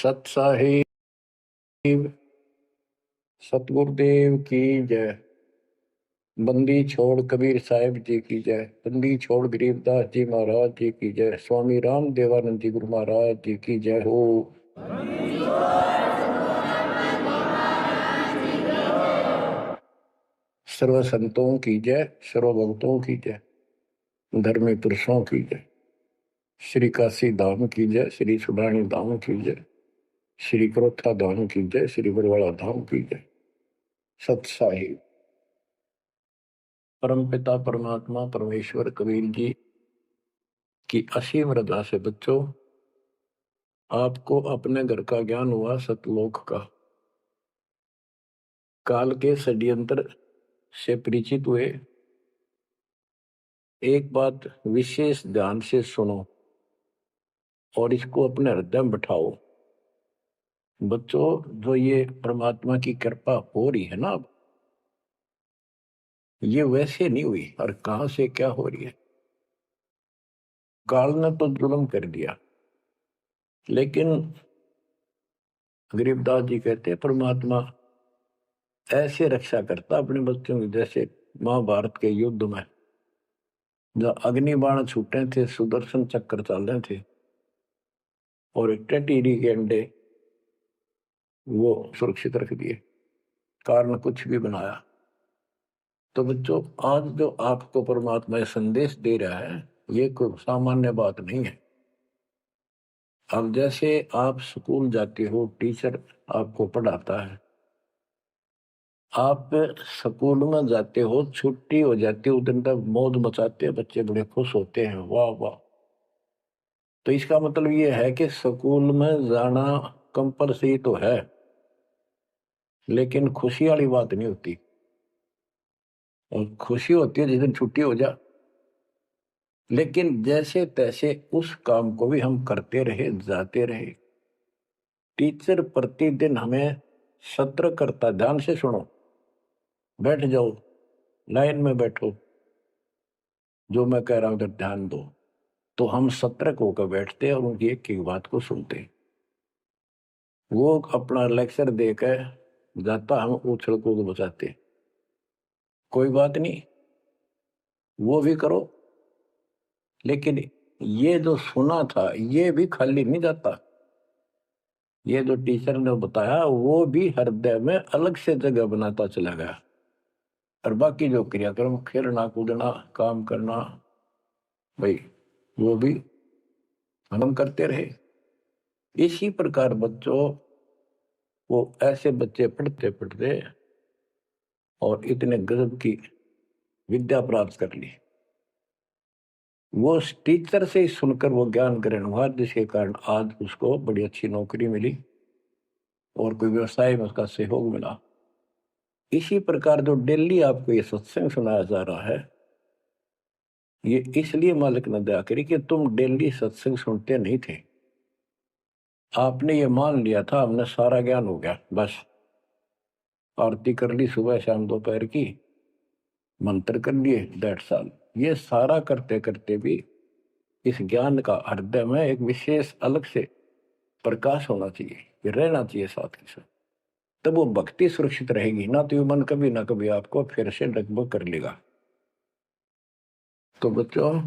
सत साहिब सतगुरुदेव की जय। बंदी छोड़ कबीर साहिब जी की जय। बंदी छोड़ गरीबदास जी महाराज जी की जय। स्वामी राम देवानंद जी गुरु महाराज जी की जय हो। सर्व संतों की जय, सर्व भक्तों की जय, धर्मी पुरुषों की जय। श्री काशी धाम की जय, श्री सुब्राणी धाम की जय, श्री क्रोथा धाम की जय, श्री बरवाड़ा धाम की जय। सत साहिब परमपिता परमात्मा परमेश्वर कबीर जी की असीम रजा से बच्चों, आपको अपने घर का ज्ञान हुआ सतलोक का। काल के षड्यंत्र से परिचित हुए। एक बात विशेष ध्यान से सुनो और इसको अपने हृदय में बिठाओ। बच्चों, जो ये परमात्मा की कृपा हो रही है ना, अब ये वैसे नहीं हुई और कहां से क्या हो रही है। काल ने तो जुल्म कर दिया, लेकिन गरीबदास जी कहते हैं परमात्मा ऐसे रक्षा करता अपने बच्चों की, जैसे महाभारत के युद्ध में जब अग्नि बाण छूटे थे, सुदर्शन चक्र चल रहे थे और एक टेटीरी के अंडे वो सुरक्षित रख दिए, कारण कुछ भी बनाया। तो बच्चों, आज जो आपको परमात्मा संदेश दे रहा है, ये कोई सामान्य बात नहीं है। अब जैसे आप स्कूल जाते हो, टीचर आपको पढ़ाता है, आप स्कूल में जाते हो, छुट्टी हो जाती है, उस दिन तक मौज मचाते हैं, बच्चे बड़े खुश होते हैं, वाह वाह। तो इसका मतलब ये है कि स्कूल में जाना कंपलसरी तो है, लेकिन खुशी वाली बात नहीं होती। और खुशी होती है जिस दिन छुट्टी हो जा। लेकिन जैसे तैसे उस काम को भी हम करते रहे, जाते रहे। टीचर प्रतिदिन हमें सत्र करता, ध्यान से सुनो, बैठ जाओ, लाइन में बैठो, जो मैं कह रहा हूं उधर ध्यान दो। तो हम सतर्क होकर बैठते और उनकी एक एक बात को सुनते। वो अपना लेक्चर देकर जाता, हम उछल कूद बचाते। कोई बात नहीं, वो भी करो, लेकिन ये जो सुना था ये भी खाली नहीं जाता। ये जो टीचर ने बताया वो भी हृदय में अलग से जगह बनाता चला गया। और बाकी जो क्रियाक्रम, खेलना कूदना, काम करना, भाई वो भी हम करते रहे। इसी प्रकार बच्चों, वो ऐसे बच्चे पढ़ते पढ़ते और इतने गजब की विद्या प्राप्त कर ली। वो टीचर से ही सुनकर वो ज्ञान ग्रहण हुआ, जिसके कारण आज उसको बड़ी अच्छी नौकरी मिली और कोई व्यवसाय में उसका सहयोग मिला। इसी प्रकार जो डेली आपको ये सत्संग सुनाया जा रहा है, ये इसलिए मालिक ने दया करी कि तुम डेली सत्संग सुनते नहीं थे। आपने ये मान लिया था हमने सारा ज्ञान हो गया, बस आरती कर ली सुबह शाम दोपहर की, मंत्र कर लिए, दैट्स ऑल। ये सारा करते करते भी इस ज्ञान का हृदय में एक विशेष अलग से प्रकाश होना चाहिए, ये रहना चाहिए साथ के साथ। तब वो भक्ति सुरक्षित रहेगी ना, तो ये मन कभी ना कभी आपको फिर से डगमग कर लेगा। तो बच्चों,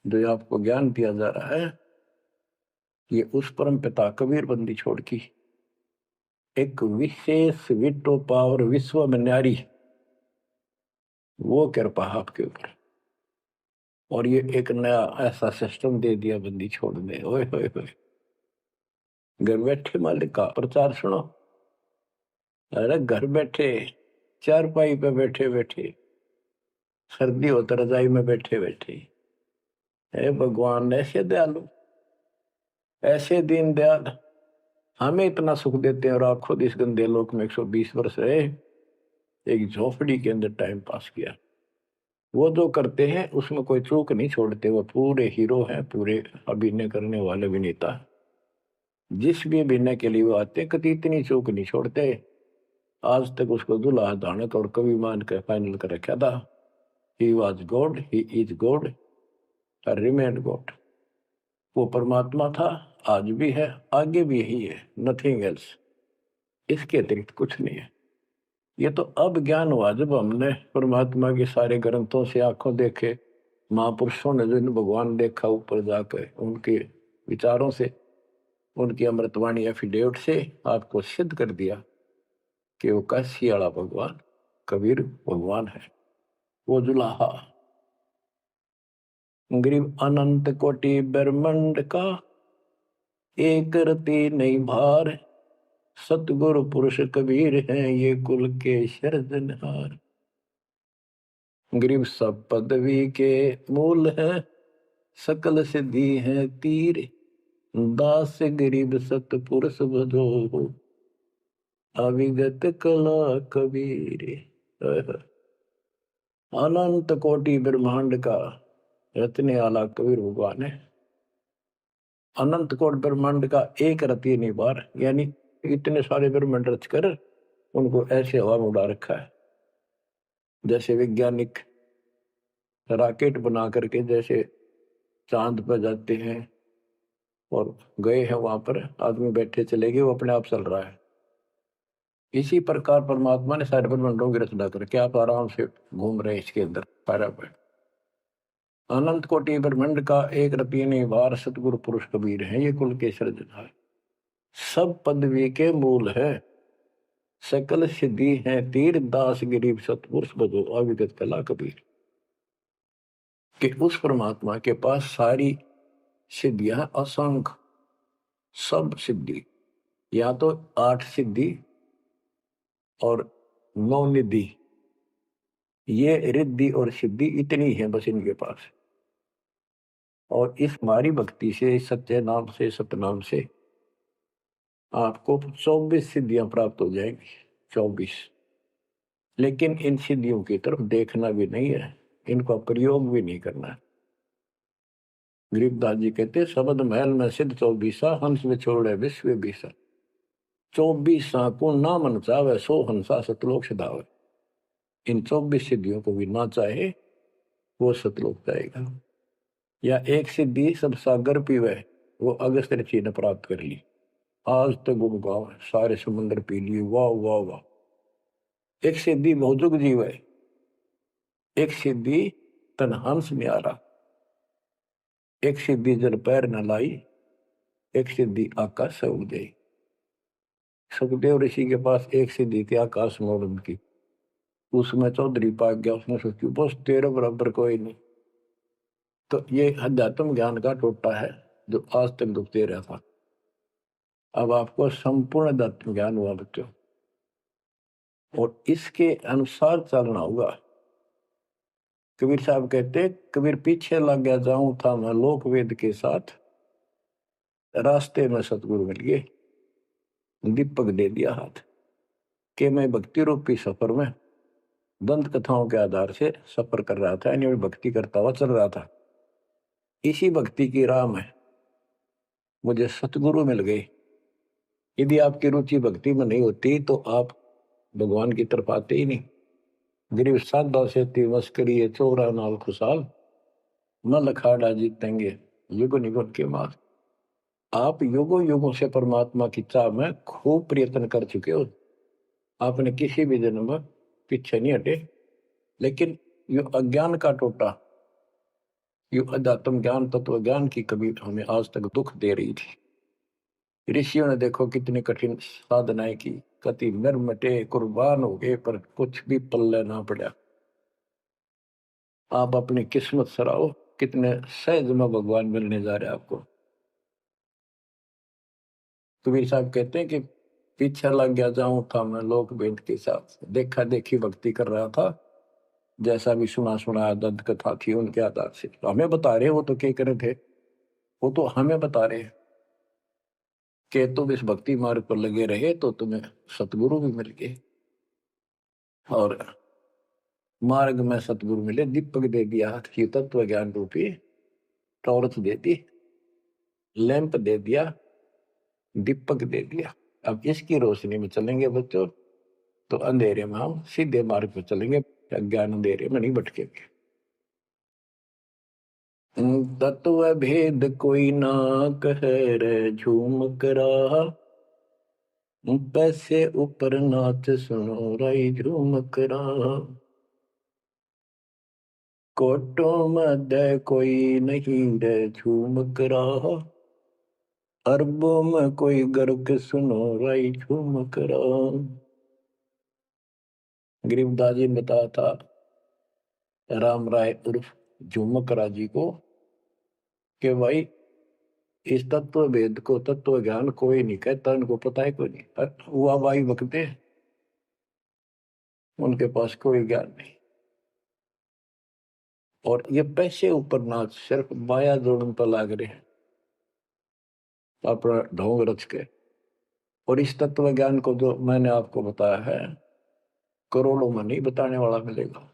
जो आपको ज्ञान दिया जा रहा है, ये उस परम पिता कबीर बंदी छोड़ की एक विशेष विटो पावर विश्व में न्यारी, वो कृपा आपके ऊपर। और ये एक नया ऐसा सिस्टम दे दिया बंदी छोड़ने। ओए होए होए, घर बैठे मालिक का प्रचार सुनो। अरे घर बैठे, चारपाई पे बैठे बैठे, सर्दी हो तो रजाई में बैठे बैठे, हे भगवान ऐसे दयालु, ऐसे दीन दयाल, हमें इतना सुख देते हैं और आप खुद इस गंदे लोक में 120 वर्ष रहे, एक झोपड़ी के अंदर टाइम पास किया। वो जो करते हैं उसमें कोई चूक नहीं छोड़ते, वो पूरे हीरो हैं, पूरे अभिनय करने वाले अभिनेता। जिस भी अभिनय के लिए वो आते, कभी इतनी चूक नहीं छोड़ते। आज तक उसको दुल्हा दानक और कवि मान के फाइनल कर रखा था। He was God, he is God, remain God. वो परमात्मा था, आज भी है, आगे भी यही है, नथिंग एल्स। इसके अतिरिक्त कुछ नहीं है। ये तो अब ज्ञान हुआ जब हमने परमात्मा के सारे ग्रंथों से आंखों देखे, महापुरुषों ने जो भगवान देखा ऊपर जाकर, उनके विचारों से, उनकी अमृतवाणी एफिडेविट से आपको सिद्ध कर दिया कि वो काशी वाला भगवान कबीर भगवान है। वो जुलाहा गरीब अनंत कोटि ब्रह्मांड का, एक रति नहीं भार, सतगुरु पुरुष कबीर हैं ये कुल के सिरजनहार। गरीब सब पदवी के मूल है, सकल सिद्धि है तीर, दास गरीब सतपुरुष भजो, अविगत कला कबीर। अनंत कोटि ब्रह्मांड का रत्ने वाला कबीर भगवान है। अनंत कोटि ब्रह्मांड का एक रति नहीं बार, यानी इतने सारे ब्रह्मांड रच कर उनको ऐसे हवा में उड़ा रखा है। जैसे वैज्ञानिक रॉकेट बना करके जैसे चांद पर जाते हैं और गए हैं, वहां पर आदमी बैठे चले गए, वो अपने आप चल रहा है। इसी प्रकार परमात्मा ने सारे ब्रह्मांडों की रचना करके आप आराम से घूम रहे हैं इसके अंदर पैरा पर। अनंत कोटि ब्रह्मांड का एक रति नहीं बार, सतगुरु पुरुष कबीर है ये कुल के सिरजनहार। सब पदवी के मूल है, सकल सिद्धि है तीर, दास गरीब सतपुरुष भजो, अविगत कला कबीर। कि उस परमात्मा के पास सारी सिद्धियां, असंख्य सब सिद्धि, या तो 8 सिद्धि और 9 निधि, ये रिद्धि और सिद्धि इतनी है बस इनके पास। और इस हमारी भक्ति से, इस सत्य नाम से, सतनाम से आपको 24 सिद्धियां प्राप्त हो जाएंगी। 24। लेकिन इन सिद्धियों की तरफ देखना भी नहीं है, इनका प्रयोग भी नहीं करना है। गरीबदास जी कहते शब्द महल में सिद्ध 24, हंस में छोड़े विश्व बीसा। 24 को ना मन चावे, 100 हंसा सतलोक सिधावे। इन 24 सिद्धियों को भी ना चाहे वो सतलोक जाएगा। या एक सिद्धि सब सागर पीवे, वो अगस्त ऋषि ने प्राप्त कर ली। आज तक गुण गाँव सारे समुद्र पी लिए, वाह वाह वाह। एक सिद्धि भौजुग जीव है, एक सिद्धि तन हंस न्यारा, एक सिद्धि जल पैर न लाई, एक सिद्धि आकाश से उड़ गई। सुखदेव ऋषि के पास एक सिद्धि थी आकाश में उड़न की, उसमें चौधरी पाक गया, उसने सोची बस तेरे बराबर कोई नहीं। तो ये अध्यात्म ज्ञान का टोटा है जो आज तक दुखते रहा था। अब आपको संपूर्ण अध्यात्म ज्ञान हुआ बच्चों, और इसके अनुसार चलना होगा। कबीर साहब कहते, कबीर पीछे लग गया जाऊं था मैं लोक वेद के साथ, रास्ते में सतगुरु मिल गए, दीपक दे दिया हाथ, कि मैं भक्ति रूपी सफर में दंत कथाओं के आधार से सफर कर रहा था, यानी भक्ति करता हुआ चल रहा था। इसी भक्ति की राह में मुझे सतगुरु मिल गए। यदि आपकी रुचि भक्ति में नहीं होती तो आप भगवान की तरफ आते ही नहीं। गरीब साधा से मस्करी चोरा नाल खुशाल, न लखाड़ा जीतेंगे युग निगुण के मार। आप युगों युगों से परमात्मा की चाह में खूब प्रयत्न कर चुके हो, आपने किसी भी जन्म में पीछे नहीं हटे। लेकिन यो अज्ञान का टोटा, यो अध्यात्म ज्ञान, तत्व ज्ञान की कभी हमें आज तक दुख दे रही थी। ऋषियों ने देखो कितनी कठिन साधनाएं की, कति निर्मटे कुर्बान हो गए, पर कुछ भी पल्ले ना पड़ा। आप अपनी किस्मत सराहो, कितने सहज में भगवान मिलने जा रहे आपको। कबीर साहब कहते हैं कि पीछे लग गया जाऊं था मैं लोक वेद के साथ, देखा देखी भक्ति कर रहा था, जैसा भी सुना सुना दंत कथा थी उनके आधार से। तो हमें बता रहे, वो तो क्या करे थे, वो तो हमें बता रहे कि तुम इस भक्ति मार्ग पर लगे रहे तो तुम्हें सतगुरु भी मिल गए। और मार्ग में सतगुरु मिले, दीपक दे दिया हाथ की, तत्व ज्ञान रूपी टॉर्च दे दी, लैंप दे दिया, दीपक दे दिया। अब इसकी रोशनी में चलेंगे बच्चों तो अंधेरे में हम सीधे मार्ग पर चलेंगे, अज्ञान अंधेरे में नहीं भटकेंगे। तत्व भेद कोई ना कह रे झूम करा, पैसे ऊपर नाच सुनो राई झूम करा। कोटों में कोई नहीं रे झूम करा, अरबों में कोई गर्क सुनो राई झूम करा। गरीबदास जी ने बताया था राम राय उर्फ झूमकरा जी को कि भाई इस तत्व भेद को तत्व ज्ञान कोई नहीं कहता, उनको पता है कोई नहीं, हुआ भाई बकते उनके पास कोई ज्ञान नहीं। और ये पैसे ऊपर नाच सिर्फ माया जोड़न पर लाग रहे हैं अपना ढोंग रच के। और इस तत्व ज्ञान को जो मैंने आपको बताया है करोड़ों में नहीं बताने वाला मिलेगा,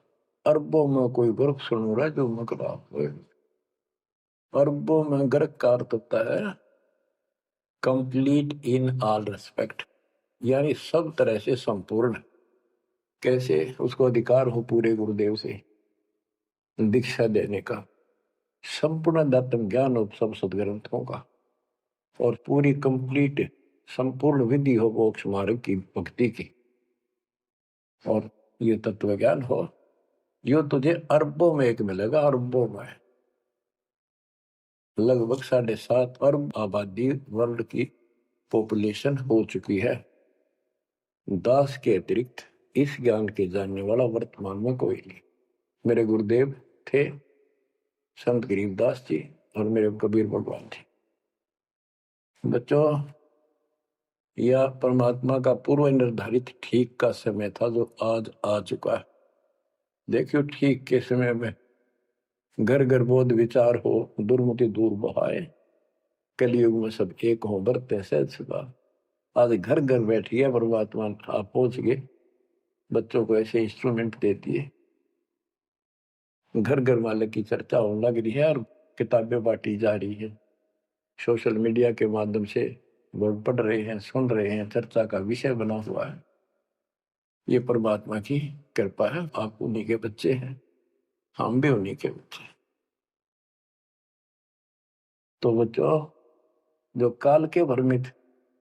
अरबों में कोई गर्क सुन रहा है जो मकरा। अरबों में गर्क का अर्थ होता है कंप्लीट इन ऑल रेस्पेक्ट, यानी सब तरह से संपूर्ण। कैसे उसको अधिकार हो पूरे गुरुदेव से दीक्षा देने का, संपूर्ण दातम ज्ञान हो सब सदग्रंथों का, और पूरी कंप्लीट संपूर्ण विधि हो मोक्ष मार्ग की भक्ति की, और ये तत्व ज्ञान हो, यो तुझे अरबों में एक मिलेगा। अरबों में लगभग 7.5 अरब आबादी वर्ल्ड की पॉपुलेशन हो चुकी है। दास के अतिरिक्त इस ज्ञान के जानने वाला वर्तमान में कोई नहीं। मेरे गुरुदेव थे संत गरीबदास जी और मेरे कबीर भगवान जी। बच्चों, यह परमात्मा का पूर्व निर्धारित ठीक का समय था जो आज आ चुका है। देखियो ठीक के समय में घर घर बोध विचार हो, दुर्मति दूर बहाए, कलयुग में सब एक हो बरते सहज सुखा। आज घर घर बैठी है परमात्मा, आप पहुंच गए। बच्चों को ऐसे इंस्ट्रूमेंट देती है, घर घर मालिक की चर्चा होने लग रही है और किताबें बांटी जा रही है। सोशल मीडिया के माध्यम से लोग पढ़ रहे हैं, सुन रहे हैं, चर्चा का विषय बना हुआ है। ये परमात्मा की कृपा है। आप उन्हीं के बच्चे हैं, हम भी उन्हीं के बच्चे। तो बच्चों, जो काल के भ्रमित,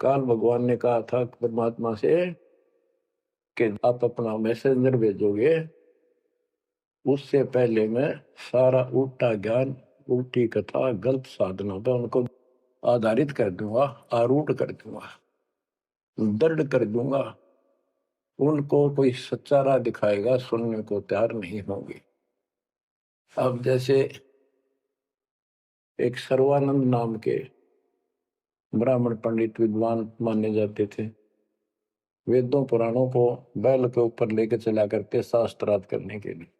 काल भगवान ने कहा था परमात्मा से कि आप अपना मैसेंजर भेजोगे, उससे पहले मैं सारा उल्टा ज्ञान, उल्टी कथा, गलत साधनों पर उनको आधारित कर दूंगा, आरूढ़ कर दूंगा, दृढ़ कर दूंगा। उनको कोई सच्चा राह दिखाएगा, सुनने को तैयार नहीं होंगे। अब जैसे एक सर्वानंद नाम के ब्राह्मण पंडित विद्वान माने जाते थे, वेदों पुराणों को बैल के ऊपर लेकर चला करते शास्त्रार्थ करने के लिए।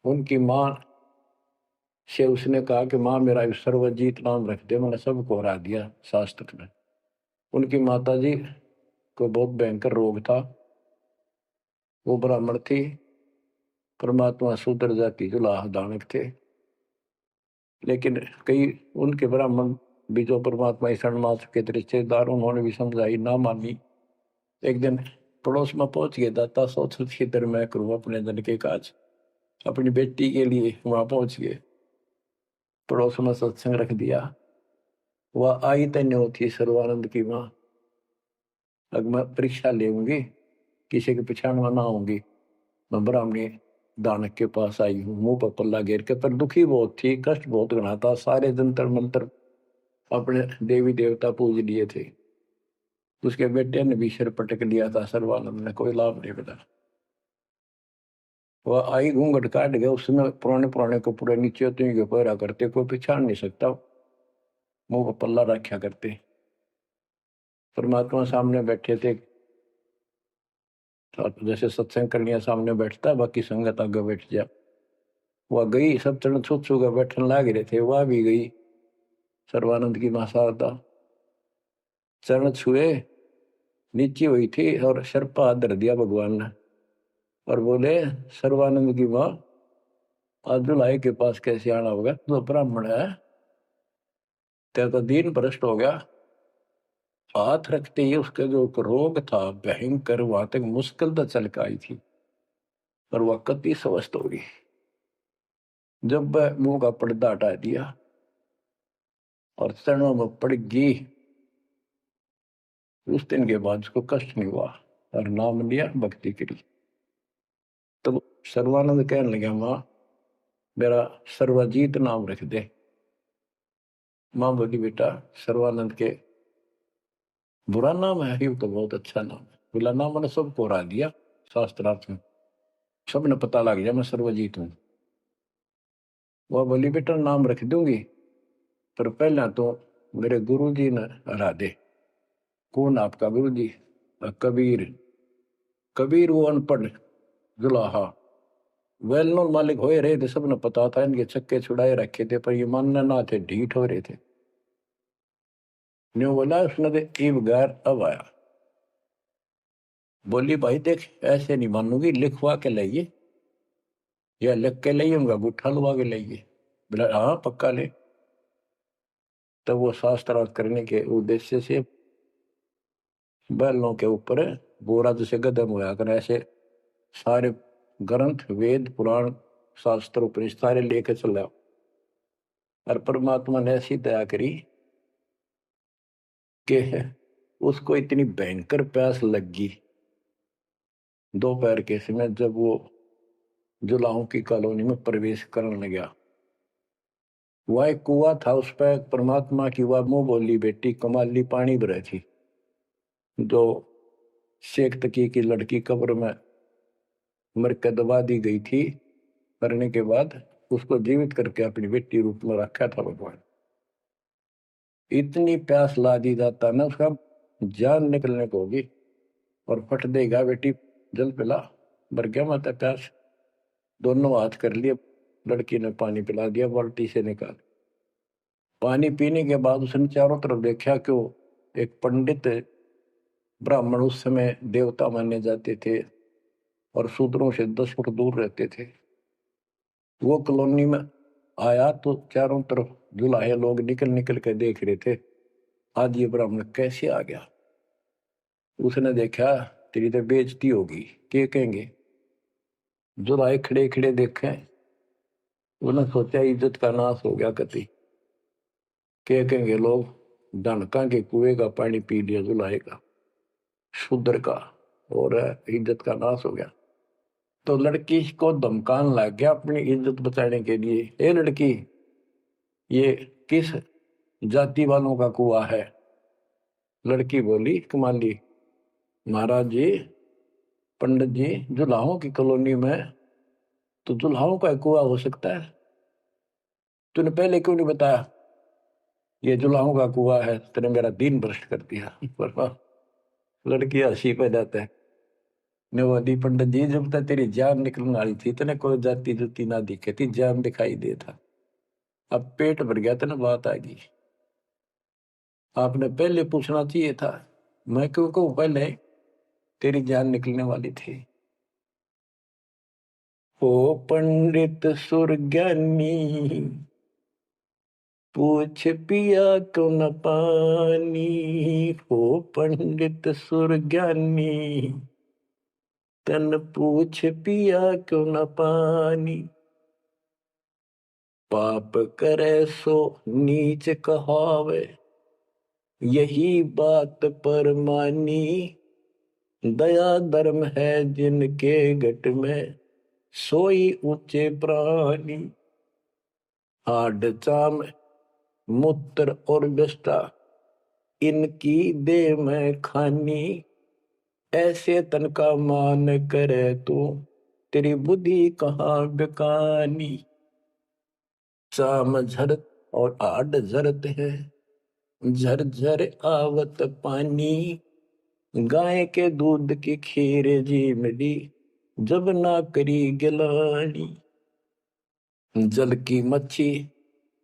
उनकी माँ से उसने कहा कि माँ मेरा सर्वजीत नाम रख दे, मैंने सबको हरा दिया शास्त्र में। उनकी माता जी को बहुत भयंकर रोग था, वो ब्राह्मण थी, परमात्मा शूद्र जाति जुलाह दानक थे। लेकिन कई उनके ब्राह्मण भी जो परमात्मा शरण मा चुके थे रिश्तेदार, उन्होंने भी समझाई, ना मानी। एक दिन पड़ोस में पहुंच गए, दाता सोच इधर मैं करूँ अपने धन के काज, अपनी बेटी के लिए वहां पहुंच गए। पड़ोस में सत्संग रख दिया। वह आई तन्य होती सर्वानंद की माँ, अब मैं परीक्षा लेंगी, किसी के पिछाड़ में ना आऊंगी। मैं ब्राह्मणी दानक के पास आई हूँ, मुंह पर पल्ला घेर के, पर दुखी बहुत थी, कष्ट बहुत घना था। सारे जंतर मंत्र अपने देवी देवता पूज लिए थे। उसके बेटे ने भी सिर पटक लिया था, सर्वानंद ने कोई लाभ नहीं मिला। वह आई, घूंघट काट गया। उसमें पुराने पुराने कपड़े नीचे के पहरा करते, कोई पिछाड़ नहीं सकता, मुंह पर पल्ला रखा करते। परमात्मा सामने बैठे थे, जैसे सत्संग करने सामने बैठता है, बाकी संगत आगे बैठ जा। वह गई, सब चरण छू छू कर बैठने लग रहे थे, वह भी गई। सर्वानंद की मां शारदा चरण छुए, नीचे हुई थी और सर पर हाथ धर दिया भगवान ने और बोले, सर्वानंद की मां आज दुल्हाई के पास कैसे आना होगा, तो ब्राह्मण है, तेरा तो दीन भ्रष्ट हो गया। हाथ रखते ही उसका जो रोग था भयंकर, वहां तक मुश्किल तो चल के आई थी, पर वह कति स्वस्थ हो गई। जब वह मुंह का पर्दा हटा दिया और चरणों में पड़ गई, उस दिन के बाद उसको कष्ट नहीं हुआ और नाम लिया, भक्ति करी। तब सर्वानंद कहने लगा, माँ मेरा सर्वजीत नाम रख दे। माँ बोली, बेटा सर्वानंद के बुरा नाम है, ये तो बहुत अच्छा नाम है। बोला, नाम मैंने सबको हरा दिया शास्त्रार्थ में, सबने पता लग गया मैं सर्वजीत हूँ। वह बोली, बेटा नाम रख दूंगी, पर पहला तो मेरे गुरु जी ने हरा दे। कौन आपका गुरु जी? कबीर। कबीर वो अनपढ़ जुलाहा, वेल नोन मालिक हो रहे थे, सबने पता था, इनके चक्के छुड़ाए रखे थे, पर ये मानना ना थे, ढीठ हो रहे थे। न्यू बोला उसने तो ईब गैर अब आया। बोली, भाई देख ऐसे नहीं मानूंगी, लिखवा के लाइए, या लिख के लाइए, उनका गुट्ठा लुवा के लाइए। बोला, हाँ पक्का ले। तब वो शास्त्रार्थ करने के उद्देश्य से बैलों के ऊपर बोरा जैसे गदम होया कर, ऐसे सारे ग्रंथ वेद पुराण शास्त्र उपनिषद सारे लेके चला। और परमात्मा ने ऐसी दया करी कि उसको इतनी भयंकर प्यास लगी दोपहर के समय, जब वो जुलाहों की कॉलोनी में प्रवेश करने लगा। वह एक कुआ था, उस पर परमात्मा की वह मुंह बोली बेटी कमाली पानी भरे थी, जो शेख तकी की लड़की कब्र में मर के दबा दी गई थी। करने के बाद उसको जीवित करके अपनी बेटी रूप में रखा था भगवान। इतनी प्यास ला दी जाता ना, उसका जान निकलने को होगी और फट देगा, बेटी जल पिला। मर गया माता प्यास। दोनों हाथ कर लिए, लड़की ने पानी पिला दिया बाल्टी से निकाल। पानी पीने के बाद उसने चारों तरफ देखा, क्यों एक पंडित ब्राह्मण उस समय देवता माने जाते थे और शूद्रों से 10 फुट दूर रहते थे, वो कॉलोनी में आया तो चारों तरफ जुलाहे लोग निकल निकल के देख रहे थे, आज ये ब्राह्मण कैसे आ गया। उसने देखा, तेरी तो बेइज्जती होगी, क्या कहेंगे। जुलाहे खड़े खड़े देखे, उन्होंने सोचा इज्जत का नाश हो गया कति, क्या कहेंगे लोग, डनका के कुएं का पानी पी लिया जुलाहे का, शूद्र का, और इज्जत का नाश हो गया। तो लड़की को धमकाने लग गया अपनी इज्जत बचाने के लिए, ए लड़की ये किस जाति वालों का कुआं है? लड़की बोली, कमाली महाराज जी, पंडित जी, जुलाहों की कॉलोनी में तो जुलाहों का कुआं हो सकता है, तूने पहले क्यों नहीं बताया ये जुलाहों का कुआं है? तेने मेरा दिन भ्रष्ट कर दिया। लड़की हंसी पे जाता है, नवादी पंडित जी, जब तक तेरी जान निकलने वाली थी तेने कोई जाति जुती ना दिखे थी, जान दिखाई दे था, अब पेट भर गया तेने बात आ गई। आपने पहले पूछना चाहिए था, मैं क्यों कहूं पहले तेरी जान निकलने वाली थी। ओ पंडित सुरज्ञानी, पूछ पिया क्यों न पानी, हो पंडित सुरज्ञानी, तन पूछ पिया क्यों न पानी। पाप करे सो नीच कहावे, यही बात पर मानी, दया धर्म है जिनके घट में, सोई ऊंचे प्राणी। हाड चाम मूत्र और विष्ठा, इनकी दे में खानी, ऐसे तन का मान करे तू, तेरी बुद्धि कहाँ बेकानी। चाम झरत और हाड झरत है, झरझर आवत पानी, गाय के दूध की खीर जी मिली, जब ना करी गिलानी। जल की मच्छी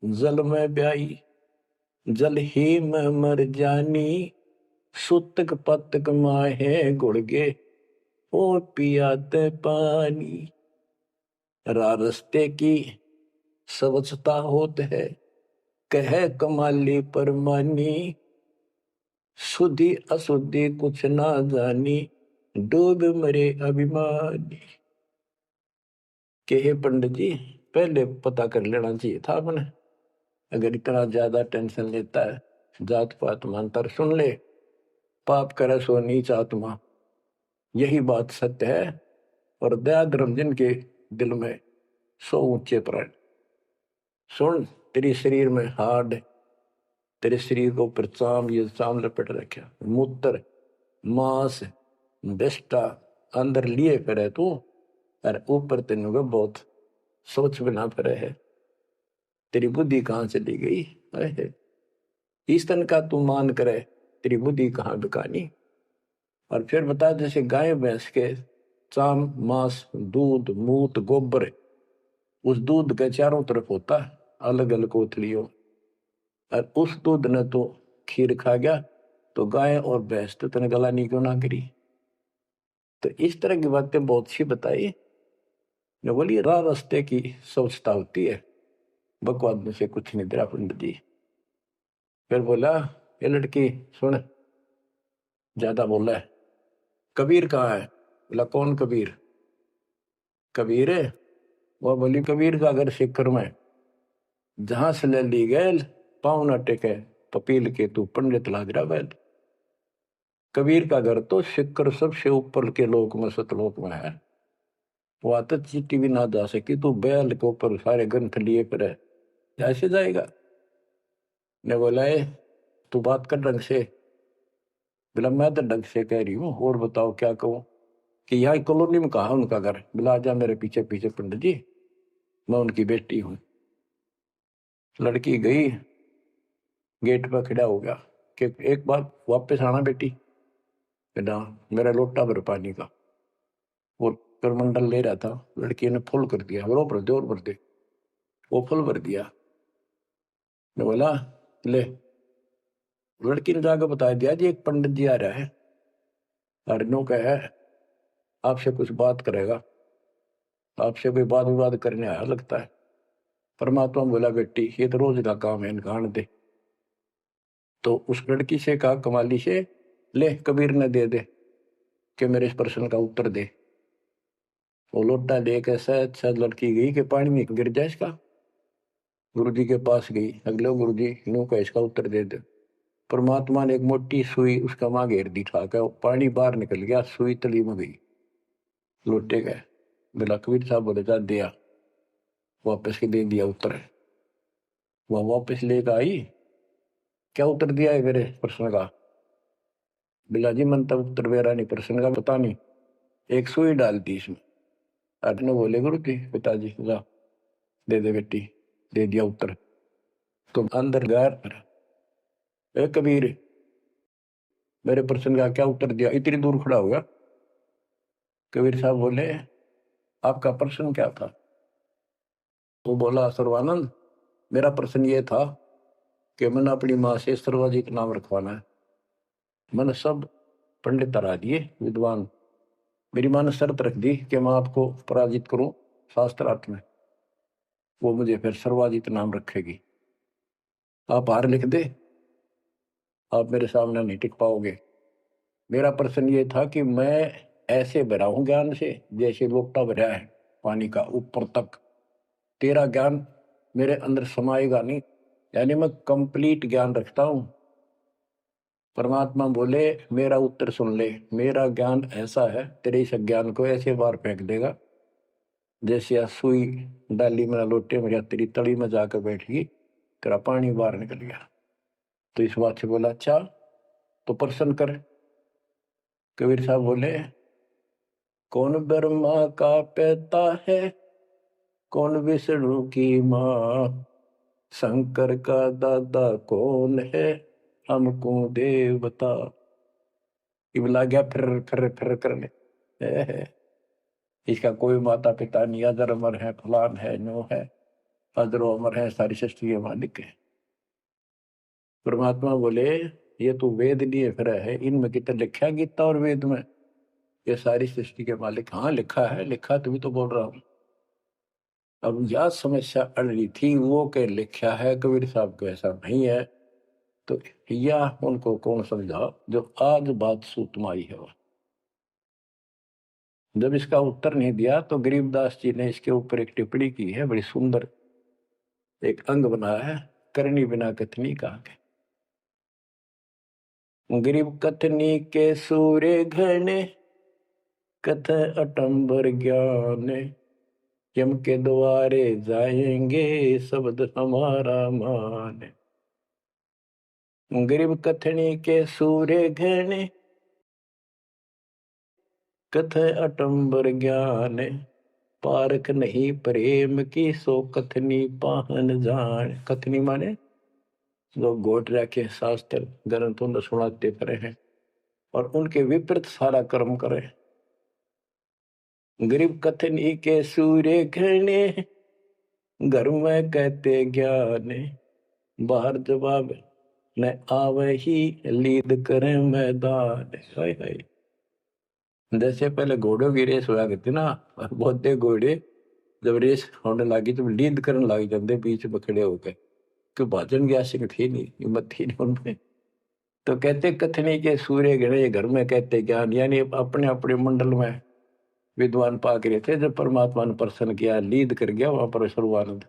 जल में ब्याई, जल ही में मर जानी, सुतक पतक माहे गुड़गे, ओ पियाते पानी। रास्ते की स्वच्छता होत है, कह कमाली परमानी, शुद्धि अशुद्धि कुछ ना जानी, डूब मरे अभिमानी। के पंडित जी, पहले पता कर लेना चाहिए था अपने। अगर इतना ज्यादा टेंशन लेता है, जात पात मानतर सुन ले, पाप करे सो नीच आत्मा, यही बात सत्य है। और दया धर्म जिनके दिल में सो ऊंचे प्राण। सुन, तेरे शरीर में हाड, तेरे शरीर को ऊपर चाम, ये चाम लपेट रखा, मूत्र मांस विष्टा अंदर लिए फिरे तू, और ऊपर तेन बहुत सोच बना फिरे है। तेरी बुद्धि कहाँ चली गई है? इस तन का तू मान करे, तेरी बुद्धि कहाँ बिकानी। और फिर बता, जैसे गाय भैंस के चाम मांस दूध मूत गोबर, उस दूध के चारों तरफ होता है अलग अलग कोथलियों, और उस दूध ने तो खीर खा गया, तो गाय और भैंस तो तेने गलानी क्यों ना करी। तो इस तरह की बातें बहुत सी बताई। मैं बोली राह रास्ते की सोचता होती है, बकवाद में से कुछ नहीं तेरा पंडित जी। फिर बोला, ये लड़की सुन, ज्यादा बोला है, कबीर कहाँ है? बोला कौन कबीर? कबीर है? वह बोली कबीर का घर सिक्कर में, जहां से ले ली गैल पाँव न टेके, पपील के तू पंडित लाग रहा बैल। कबीर का घर तो सिक्कर सबसे ऊपर के लोक में सतलोक में है, वो आता चिट्ठी भी ना जा सकी, तू बैल के ऊपर सारे ग्रंथ लिए पर है, ऐसे जाएगा? ने बोला है तू बात कर ढंग से। बोला मैं तो ढंग से कह रही हूँ, और बताओ क्या कहूँ। कि यहाँ कॉलोनी में कहा उनका घर? बोला जा मेरे पीछे पीछे पंडित जी, मैं उनकी बेटी हूँ। लड़की गई, गेट पर खड़ा हो गया कि एक बार वापस आना बेटी। बेटा मेरा लोटा भर पानी का, वो करमंडल ले रहा था, लड़की ने फुल कर दिया, और भर दे और भर दे, वो फुल भर दिया। ने बोला ले, लड़की ने जाकर बता दिया जी एक पंडित जी आ रहा है, अर्नो का है, आपसे कुछ बात करेगा, आपसे कोई बात विवाद करने आया लगता है। परमात्मा बोला बेटी ये तो रोज का काम है, इनका आने दे। तो उस लड़की से कहा कमाली से, ले कबीर ने दे दे कि मेरे इस प्रश्न का उत्तर दे। वो लोटा लेके शायद शायद लड़की गई कि पानी में गिर जाए इसका। गुरु जी के पास गई, अगले गुरु जी नू का इसका उत्तर दे दे। परमात्मा ने एक मोटी सुई उसका मां घेर दी, ठाका पानी बाहर निकल गया, सुई तली में गई, लोटे गए। बोला कबीर साहब बोले जा दिया, वापस के दे दिया उत्तर। वह वापस लेकर आई, क्या उत्तर दिया है मेरे प्रश्न का? बिला जी मन तब उत्तर मेरा नहीं, प्रश्न का पता नहीं, एक सुई डाल दी इसमें। अपने बोले गुरु जी पिताजी जा दे दे बेटी, दे दिया उत्तर। तो अंदर गैर ए कबीर मेरे प्रश्न का क्या उत्तर दिया, इतनी दूर खड़ा हुआ। कबीर साहब बोले आपका प्रश्न क्या था? वो बोला सर्वानंद मेरा प्रश्न ये था कि मैंने अपनी माँ से सर्वाजीत नाम रखवाना है। मैंने सब पंडित हरा दिए विद्वान, मेरी माँ ने शर्त रख दी कि मैं आपको पराजित करूं शास्त्रार्थ में, वो मुझे फिर सर्वाजीत नाम रखेगी। आप हार लिख दे, आप मेरे सामने नहीं टिक पाओगे। मेरा प्रश्न ये था कि मैं ऐसे भरा हूं ज्ञान से जैसे लोटा भरा है पानी का ऊपर तक, तेरा ज्ञान मेरे अंदर समाएगा नहीं, यानी मैं कंप्लीट ज्ञान रखता हूं। परमात्मा बोले मेरा उत्तर सुन ले, मेरा ज्ञान ऐसा है तेरे इस ज्ञान को ऐसे बार फेंक देगा जैसे सुई डाली मेरा लोटे में, तेरी तली में जाकर बैठ गई, तेरा पानी बाहर निकल गया। तो इस बात से बोला अच्छा तो प्रश्न कर। कबीर साहब बोले कौन ब्रह्मा का पिता है, कौन विष्णु की माँ, शंकर का दादा कौन है, हमको देव बता। लग गया फिर करने, इसका कोई माता पिता नहीं, अजर अमर है, फलान है, नो है, अजरो अमर है, सारी सृष्टि के मालिक है। परमात्मा बोले ये तो वेद लिए फिर है, इनमें कितना लिखा है गीता और वेद में ये सारी सृष्टि के मालिक? हाँ लिखा है, लिखा तभी तो बोल रहा हूं। अब यह समस्या अड़ रही थी, वो के लिखा है कबीर साहब को ऐसा नहीं है, तो यह उनको कौन समझा जो आज बात सूतमाई है। जब इसका उत्तर नहीं दिया तो गरीबदास जी ने इसके ऊपर एक टिप्पणी की है, बड़ी सुंदर एक अंग बनाया है, करनी बिना कथनी कहा के। गरीब कथनी के सूर्य घने, कथ अटंबर ज्ञान, यम के द्वारे जाएंगे शब्द हमारा मान। गरीब कथनी के सूर्य घने, कथ अटंबर ज्ञान, पारख नहीं प्रेम की सो कथनी पाहन जान। कथनी माने जो गोट रखे शास्त्र ग्रंथों सुनाते परे हैं और उनके विपरीत सारा कर्म करे। गरीब कथनी के सूर्य घने, घर में कहते ज्ञान, बाहर जवाब न आवे ही लीद करे मैदान। हाय हाय। जैसे पहले घोड़ों की रेस हुआ करती ना, बहुत घोड़े जब रेस होने लगी तो लीद करने लग जाते बीच में खड़े होकर, क्यों भाजन की आशिक थी नहीं, हिम्मत थी नहीं उनमें। तो कहते कथनी के सूर्य गणे, घर में कहते ज्ञान, यानी अपने अपने मंडल में विद्वान पाक रहे थे। जब परमात्मा ने प्रसन्न किया, लीद कर गया वहां पर सर्वानंद,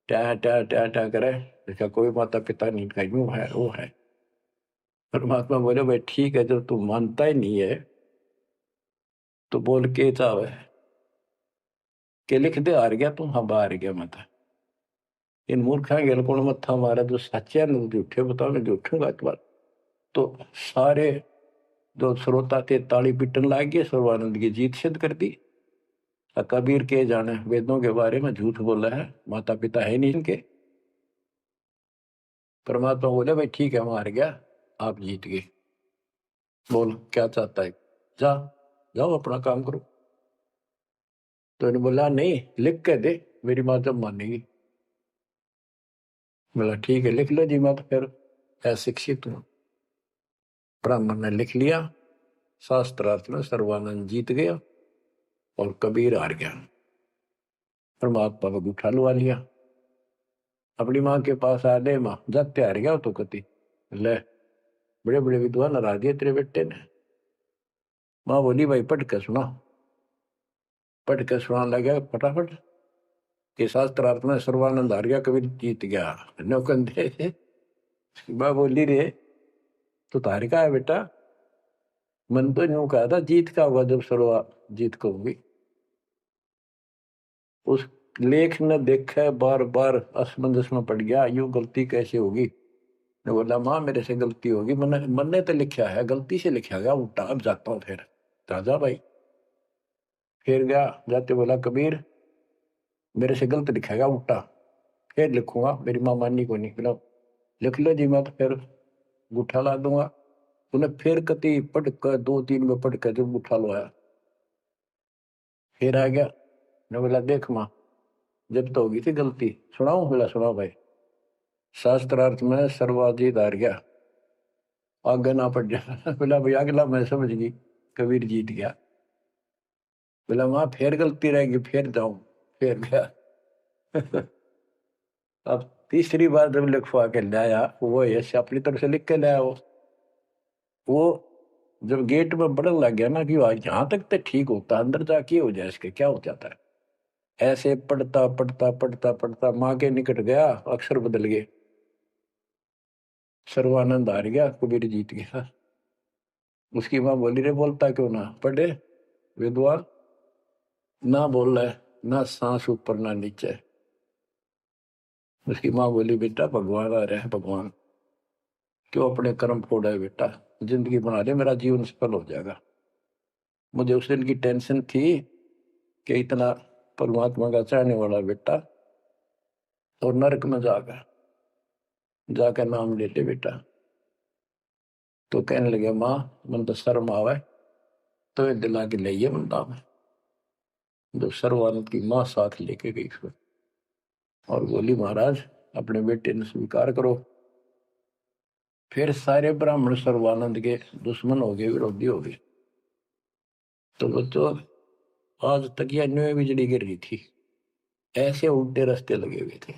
ट्या ट्या ट्या ट्या करे, देखा कोई माता पिता नहीं, कहीं है वो है। परमात्मा बोले भाई ठीक है, जब तू मानता ही नहीं है तो बोल के चाहे के लिख दे, हार गया तू, हाँ बाहर गया मत। इन मूर्खा गेल कौन मत्था मारा, जो सच्चे न झूठे बताओ, मैं झूठूंगा एक बार। तो सारे जो श्रोता थे ताली पीटन लाग गए, सर्वानंद की जीत सिद्ध कर दी। कबीर के जाने वेदों के बारे में झूठ बोला है, माता पिता है नहीं इनके। परमात्मा बोले भाई ठीक है, हम हार गया, आप जीत गए, बोल क्या चाहता है, जा जाओ अपना काम करो। तो इन्होंने बोला नहीं, लिख के दे, मेरी माँ जब मानेगी। बोला ठीक है लिख लो जी, मैं तो फिर अशिक्षित हूँ। ब्राह्मण ने लिख लिया, शास्त्रार्थ में सर्वानंद जीत गया और कबीर हार गया। परमात्मा को उठा लुआ लिया, अपनी माँ के पास आ दे, माँ जाते हार गया तो कति ले, बड़े बड़े विद्वान हरा दिए तेरे बेटे ने। माँ बोली भाई पढ़ के सुना, पढ़ के सुना लगा फटाफट कि शास्त्रार्थ में सर्वानंद हार गया, कबीर जीत गया। नौकंदे माँ बोली रे तो तार का है बेटा, मन तो यूं कहा था जीत का होगा जब सर्वा जीत को होगी। उस लेख न देखा, बार बार असमंजस में पड़ गया, यूं गलती कैसे होगी। ने बोला माँ मेरे से गलती होगी, मन ने तो लिखा है, गलती से लिखा गया उल्टा, अब जाता हूँ फिर। राजा भाई फिर गया, जाते बोला कबीर मेरे से गलत लिखा गया उल्टा, फिर लिखूंगा, मेरी माँ माननी को नहीं। बोला लिख लो जी, मैं तो फिर गुठा ला दूंगा। उन्हें फिर कति पढ़ कर, 2-3 में पढ़ कर जब गुठा लो आया, फिर आ गया। ने बोला देख माँ जब तो होगी थी गलती, सुनाऊ। बोला सुनाओ भाई। शास्त्रार्थ में सर्वाजीत हार गया, आगे ना पड़ जा। बोला भाई अगला मैं समझ गई, कबीर जीत गया। बोला वहां फिर गलती रहेगी, फिर जाऊं, फिर गया। अब तीसरी बार जब लिखवा के लाया, वो यश अपनी तरफ से लिख के लाया। वो जब गेट में बढ़ने लग गया ना कि यहाँ तक तो ठीक होता, अंदर जाके हो जाए इसके क्या हो जाता है। ऐसे पढ़ता पढ़ता पढ़ता पढ़ता माँ के निकट गया, अक्षर बदल गए, सर्वानंद हार गया, कबीर जीत गया। उसकी माँ बोली रे बोलता क्यों ना, पढ़े विद्वान ना बोल रहा है, ना सांस ऊपर ना नीचे। उसकी माँ बोली बेटा भगवान आ रहे हैं, भगवान क्यों अपने कर्म फोड़ा है बेटा, जिंदगी बना दे, मेरा जीवन सफल हो जाएगा। मुझे उस दिन की टेंशन थी कि इतना परमात्मा का चाहने वाला बेटा और नरक में जाकर नाम लेते बेटा। तो कहने लगे माँ मन तो शर्म आवे, तो ये दिला के ले बंदा में। जब सर्वानंद की माँ साथ लेके गई उसको और बोली महाराज अपने बेटे ने स्वीकार करो। फिर सारे ब्राह्मण सर्वानंद के दुश्मन हो गए, विरोधी हो गए। तो बच्चों आज तक यह न्यू बिजली गिर रही थी, ऐसे उल्टे रास्ते लगे हुए थे।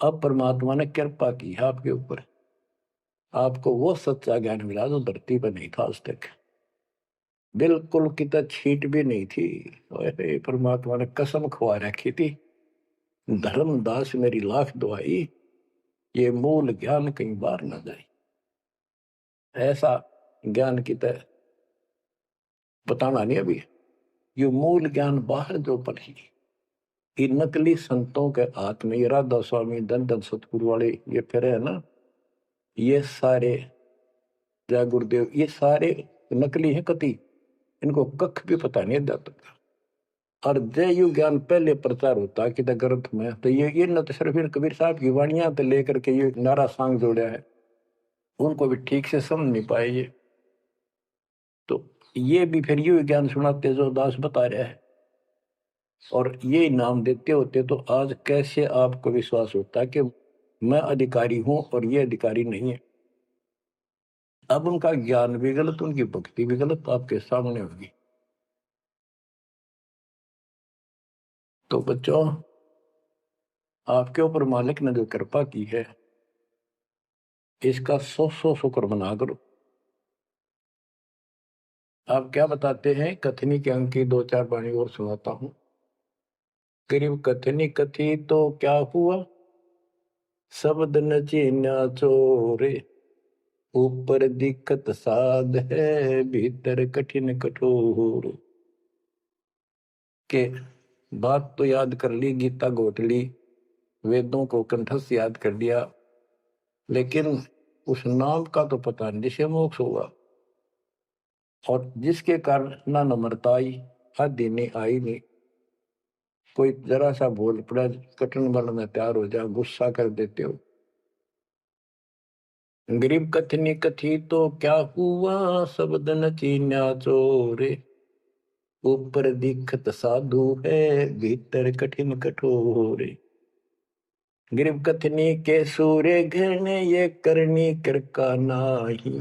अब परमात्मा ने कृपा की है आपके ऊपर, आपको वो सच्चा ज्ञान मिला जो धरती पर नहीं था आज तक। बिल्कुल कितना छीट भी नहीं थी। अरे परमात्मा ने कसम खवा रखी थी, धर्मदास मेरी लाख दुआई, ये मूल ज्ञान कहीं बाहर न जाए। ऐसा ज्ञान की तरह बताना नहीं अभी। ये मूल ज्ञान बाहर जो पढ़ी, ये नकली संतों के हाथ में, ये राधा स्वामी धन धन सतगुरु वाले ये फिर है ना, ये सारे जय गुरुदेव, ये सारे नकली हैं कति, इनको कख भी पता नहीं जाता। और जय यु ज्ञान पहले प्रचार होता कि ग्रंथ में, तो ये न तो सिर्फ कबीर साहब की वाणियां तो लेकर के ये नारा सांग जोड़ा है, उनको भी ठीक से समझ नहीं पाए ये। तो ये भी फिर यू ज्ञान सुनाते जो दास बता रहा है, और ये नाम देते होते, तो आज कैसे आपको विश्वास होता कि मैं अधिकारी हूं और ये अधिकारी नहीं है। अब उनका ज्ञान भी गलत, उनकी भक्ति भी गलत आपके सामने होगी। तो बच्चों, आपके ऊपर मालिक ने जो कृपा की है, इसका सौ सौ शुक्र मना करो। आप क्या बताते हैं, कथनी के अंक की दो चार वाणी और सुनाता हूं। करीब कथनी कथी तो क्या हुआ, शब्द न चीन्या चोरे, ऊपर दिक्कत साध है, भीतर कठिन कठोर। के बात तो याद कर ली, गीता घोट ली, वेदों को कंठस्थ याद कर लिया, लेकिन उस नाम का तो पता नहीं जिसे मोक्ष होगा, और जिसके कारण ना नम्रता आई, आदि नहीं आई नहीं। कोई जरा सा बोल पड़ा, कठिन वर्ण में तैयार हो जाओ, गुस्सा कर देते हो। गरीब कथनी कथी तो क्या हुआ, शब्द न चीन्या चोरे, ऊपर दिखत साधु है, भीतर कठिन कठोर। गरीब कथनी के सूर्य घने, ये करनी कर का नाही,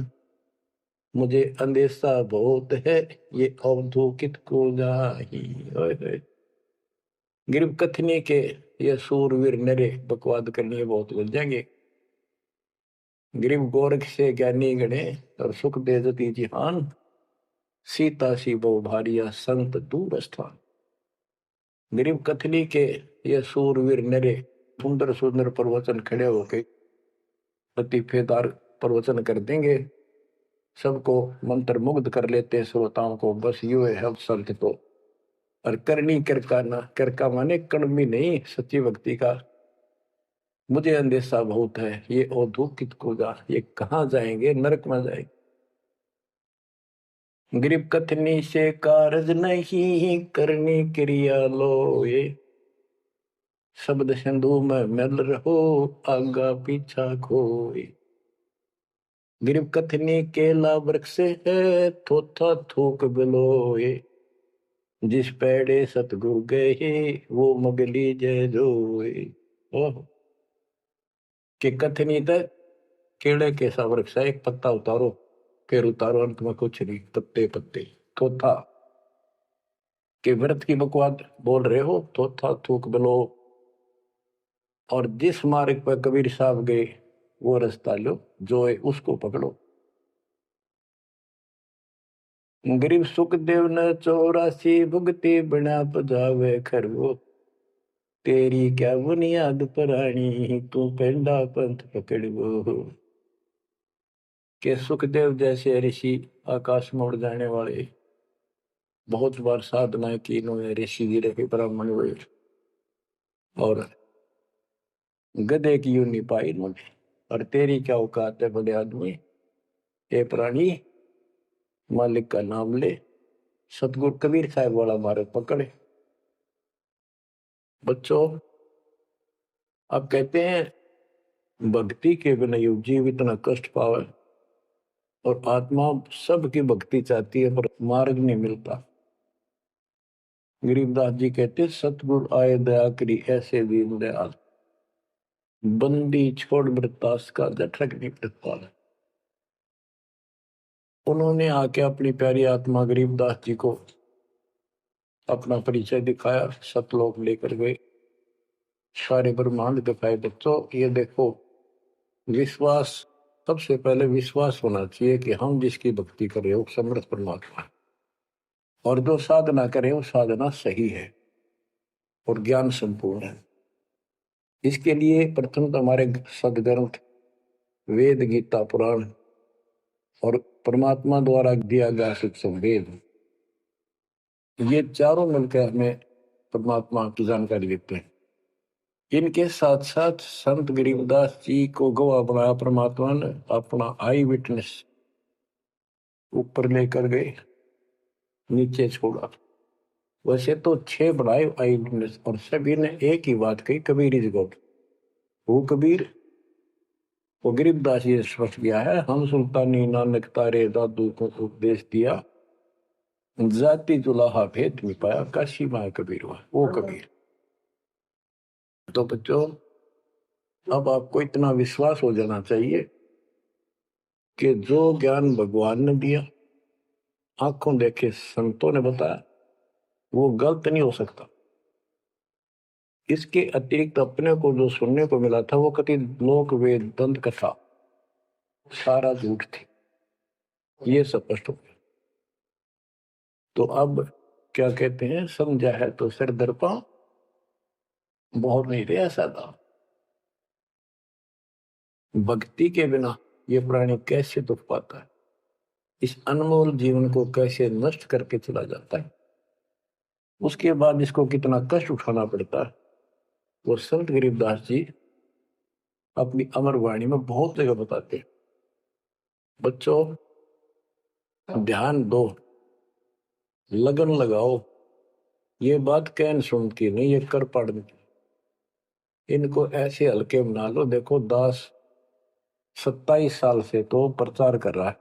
मुझे अंदेशा बहुत है, ये अवधूकित को जाही। गरीब कथनी के ये सूरवीर नरे बकवाद करनी बहुत बन जाएंगे। गरीब गोरख से ज्ञानी गणे, और सुख दे जती जिहान, सीता सी बहु भारिया संत दूर स्थान। गरीब कथनी के ये सूरवीर नरे सुंदर सुंदर प्रवचन खड़े होके लतीफेदार प्रवचन कर देंगे, सबको मंत्र मुग्ध कर लेते हैं श्रोताओं को, बस यू है हम संत को। और करनी करका ना, करका माने कड़मी नहीं, सच्ची भक्ति का मुझे अंदेशा बहुत है, ये औधुकित को जा, ये कहाँ जाएंगे, नरक में जाएंगे। गरीब कथनी से कारज नहीं, करनी क्रिया लो ये, शब्द सिंधु में मिल रहो, आगा पीछा खोए। गरीब कथनी केला वृक्ष है, थोथा थूक बिलोए, जिस पेड़े सतगुरु गए, वो मगली जय जोए। ओह, के कथनी तक केले के सा वृक्ष है, एक पत्ता उतारो फिर उतारो, अंत में कुछ नहीं, पत्ते पत्ते। थोथा के व्रत की बकवाद बोल रहे हो, थोथा थूक बिलो, और जिस मार्ग पर कबीर साहब गए वो रास्ता लो, जो है उसको पकड़ो। गरीब सुखदेव न 84 भुगती बना पजावे खरगो, तेरी क्या बुनियाद परानी, तू पेंडा पंथ पकड़ो। के सुखदेव जैसे ऋषि, आकाश में उड़ जाने वाले, बहुत बार साधनाएं की इन्होंने, ऋषि जी रहे, ब्राह्मण हुए, और गधे की यूं नहीं पाई इन्होंने। और तेरी क्या औकात है बड़े आदमी, ये प्राणी, मालिक का नाम ले। सतगुरु कबीर साहब वाला मार्ग पकड़े। बच्चों, अब कहते हैं भक्ति के बिना युग जीव इतना कष्ट पावे, और आत्मा सबकी भक्ति चाहती है पर मार्ग नहीं मिलता। गरीबदास जी कहते, सतगुरु आए दया करी ऐसे दीन दयाल, बंदी छोड़ वृत्तास का जठरक नहीं प्रतिपाल। उन्होंने आके अपनी प्यारी आत्मा गरीबदास जी को अपना परिचय दिखाया, सतलोक लेकर गए, सारे ब्रह्मांड दिखाए। बच्चों ये देखो, विश्वास, सबसे पहले विश्वास होना चाहिए कि हम जिसकी भक्ति कर रहे हो समर्थ परमात्मा है। और जो साधना करे वो साधना सही है और ज्ञान संपूर्ण है। इसके लिए प्रथम तो हमारे सदग्रंथ वेद, गीता, पुराण और परमात्मा द्वारा दिया गया शिक्षण वेद, ये चारों मिलकर हमें परमात्मा की जानकारी देते हैं। इनके साथ साथ संत गरीबदास जी को गवाह बनाया परमात्मा ने, अपना आई विटनेस ऊपर लेकर गए, नीचे छोड़ा। वैसे तो 6 बनाए आई विटनेस और सभी ने एक ही बात कही, कबीर इज गॉड। वो कबीर, वो गरीबदास जी ने स्पष्ट किया है, हम सुल्तानी नानक तारे दादू को उपदेश दिया, जाति जुलाहा भेद मिटाया, काशी माँ कबीर हुआ, वो कबीर। तो बच्चों, अब आपको इतना विश्वास हो जाना चाहिए कि जो ज्ञान भगवान ने दिया, आंखों देखे संतों ने बताया, वो गलत नहीं हो सकता। इसके अतिरिक्त अपने को जो सुनने को मिला था वो कति लोक वेद दंत कथा सारा झूठ थी, ये स्पष्ट हो गया। तो अब क्या कहते हैं, समझा है तो सिर दर्पा बहुत नहीं रहा सादा। भक्ति के बिना ये प्राणी कैसे दुख पाता है, इस अनमोल जीवन को कैसे नष्ट करके चला जाता है, उसके बाद इसको कितना कष्ट उठाना पड़ता है, वो संत गरीबदास जी अपनी अमर वाणी में बहुत जगह बताते हैं। बच्चों, ध्यान दो, लगन लगाओ, ये बात कहन सुन की नहीं, ये कर पढ़ने की। इनको ऐसे हल्के बना लो। देखो, दास 27 साल से तो प्रचार कर रहा है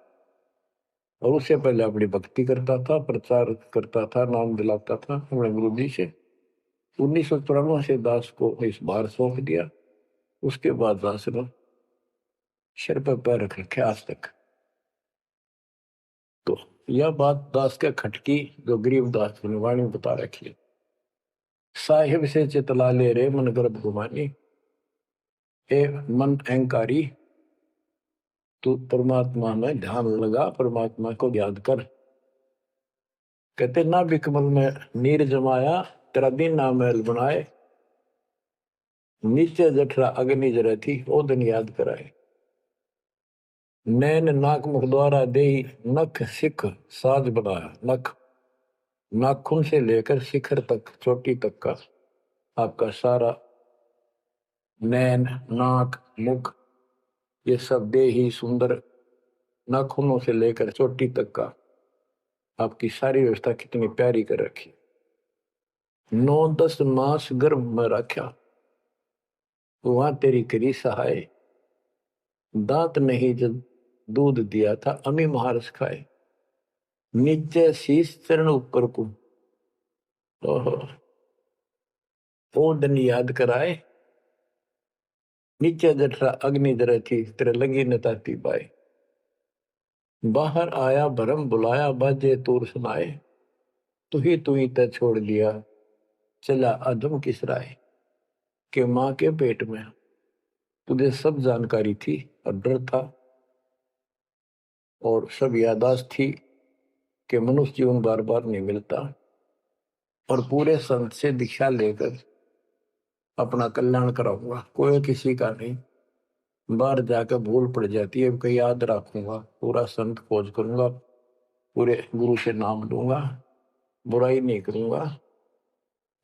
और उससे पहले अपनी भक्ति करता था, प्रचार करता था, नाम दिलाता था अपने गुरु जी से। 1994 से दास को इस बार सौंप दिया। उसके बाद दास ने सिर पर पैर रख रखे आज तक। तो यह बात दास के खटकी जो गरीब दास की वाणी बता रखी है। साहिब से चितला ले रे मन गर्भ गुमानी, ए मन अहंकारी, तू परमात्मा में ध्यान लगा, परमात्मा को याद कर। कहते ना बिकमल में नीर जमाया, तेरा दिन ना महल बनाए, नीचे जठरा अग्नि जरे थी, ओ दिन याद कराए। नैन नाक मुख द्वारा दे, नख सिख साज बनाया। नख, नाखून से लेकर शिखर तक, चोटी तक का आपका सारा नैन, नाक, मुख, ये सब दे ही सुंदर, नाखूनों से लेकर चोटी तक का आपकी सारी व्यवस्था कितनी प्यारी कर रखी। 9-10 मास गर्भ में रखा, वहां तेरी करी सहाय, दांत नहीं जब दूध दिया था, अमी महारस खाए। नीचे शीश चरण ऊपर को, ओहो, ओ दिन याद कराए। नीचे जठरा अग्नि जरे थी, तेरे लगी न ताती बाई। बाहर आया भरम बुलाया, बाजे तूर सुनाए, तू ही तय छोड़ दिया, चला अधम किस राय। के माँ के पेट में तुझे सब जानकारी थी और डर था और सब यादाश्त थी कि मनुष्य जीवन बार बार नहीं मिलता, और पूरे संत से दीक्षा लेकर अपना कल्याण कराऊंगा, कोई किसी का नहीं। बाहर जाकर भूल पड़ जाती है, कहीं याद रखूंगा, पूरा संत खोज करूंगा, पूरे गुरु से नाम लूंगा, बुराई नहीं करूंगा,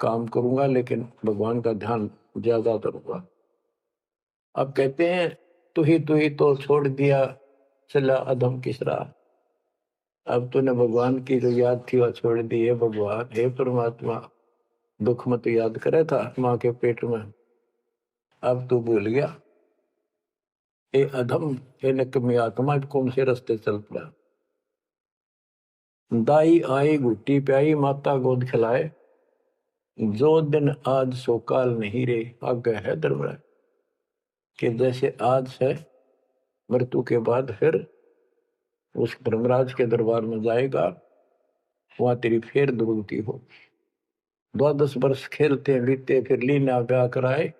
काम करूंगा, लेकिन भगवान का ध्यान ज्यादा करूंगा। अब कहते हैं तू ही तो छोड़ दिया, चला अधम किस राह। अब तूने भगवान की जो याद थी वह छोड़ दी है। भगवान, हे परमात्मा, दुख मत याद करे था माँ के पेट में, अब तू भूल गया। ए अधम, हे निकम्मी आत्मा, कौन से रास्ते चल पड़ा। दाई आई घुट्टी प्याई, माता गोद खिलाए, जो दिन आज सो काल नहीं रे, आगे है दरबार। कि जैसे आज है, मृत्यु के बाद फिर उस धर्मराज के दरबार में जाएगा, वहां तेरी फिर दुर्गति हो। 12 वर्ष खेलते बीते, फिर लीना ब्याह कराए,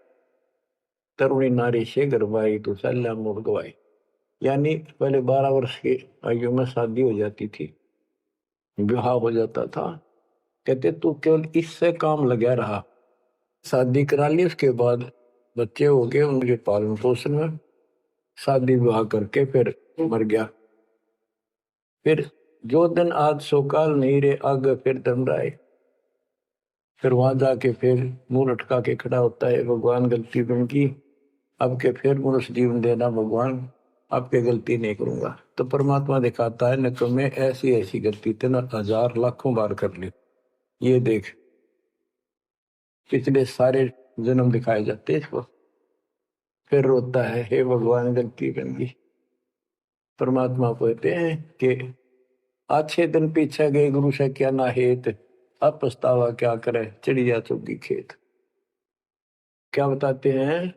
तरुणी नारी से गरबाई, तो सल्ला मोड़ गवाई। यानी पहले 12 वर्ष की आयु में शादी हो जाती थी, विवाह हो जाता था। कहते तू केवल इससे काम लगा रहा, शादी करा ली, उसके बाद बच्चे हो गए, उनके पालन पोषण में, शादी विवाह करके फिर मर गया। फिर जो दिन आज सो काल नहीं रे, आगे फिर दम रहा है। फिर वहां जाके फिर मुंह लटका के खड़ा होता है, भगवान गलती उनकी, अब के फिर मनुष्य जीवन देना भगवान, आपके गलती नहीं करूंगा। तो परमात्मा दिखाता है, न तुम्हें ऐसी ऐसी गलती तेना हजार लाखों बार कर ली, ये देख। पिछले सारे जन्म दिखाए जाते इसको। फिर रोता है, हे भगवान गलती बन गई। परमात्मा कहते हैं कि अच्छे दिन पीछे गए गुरु से क्या ना हेत, अब पछतावा क्या करे चिड़िया चुगी खेत। क्या बताते हैं,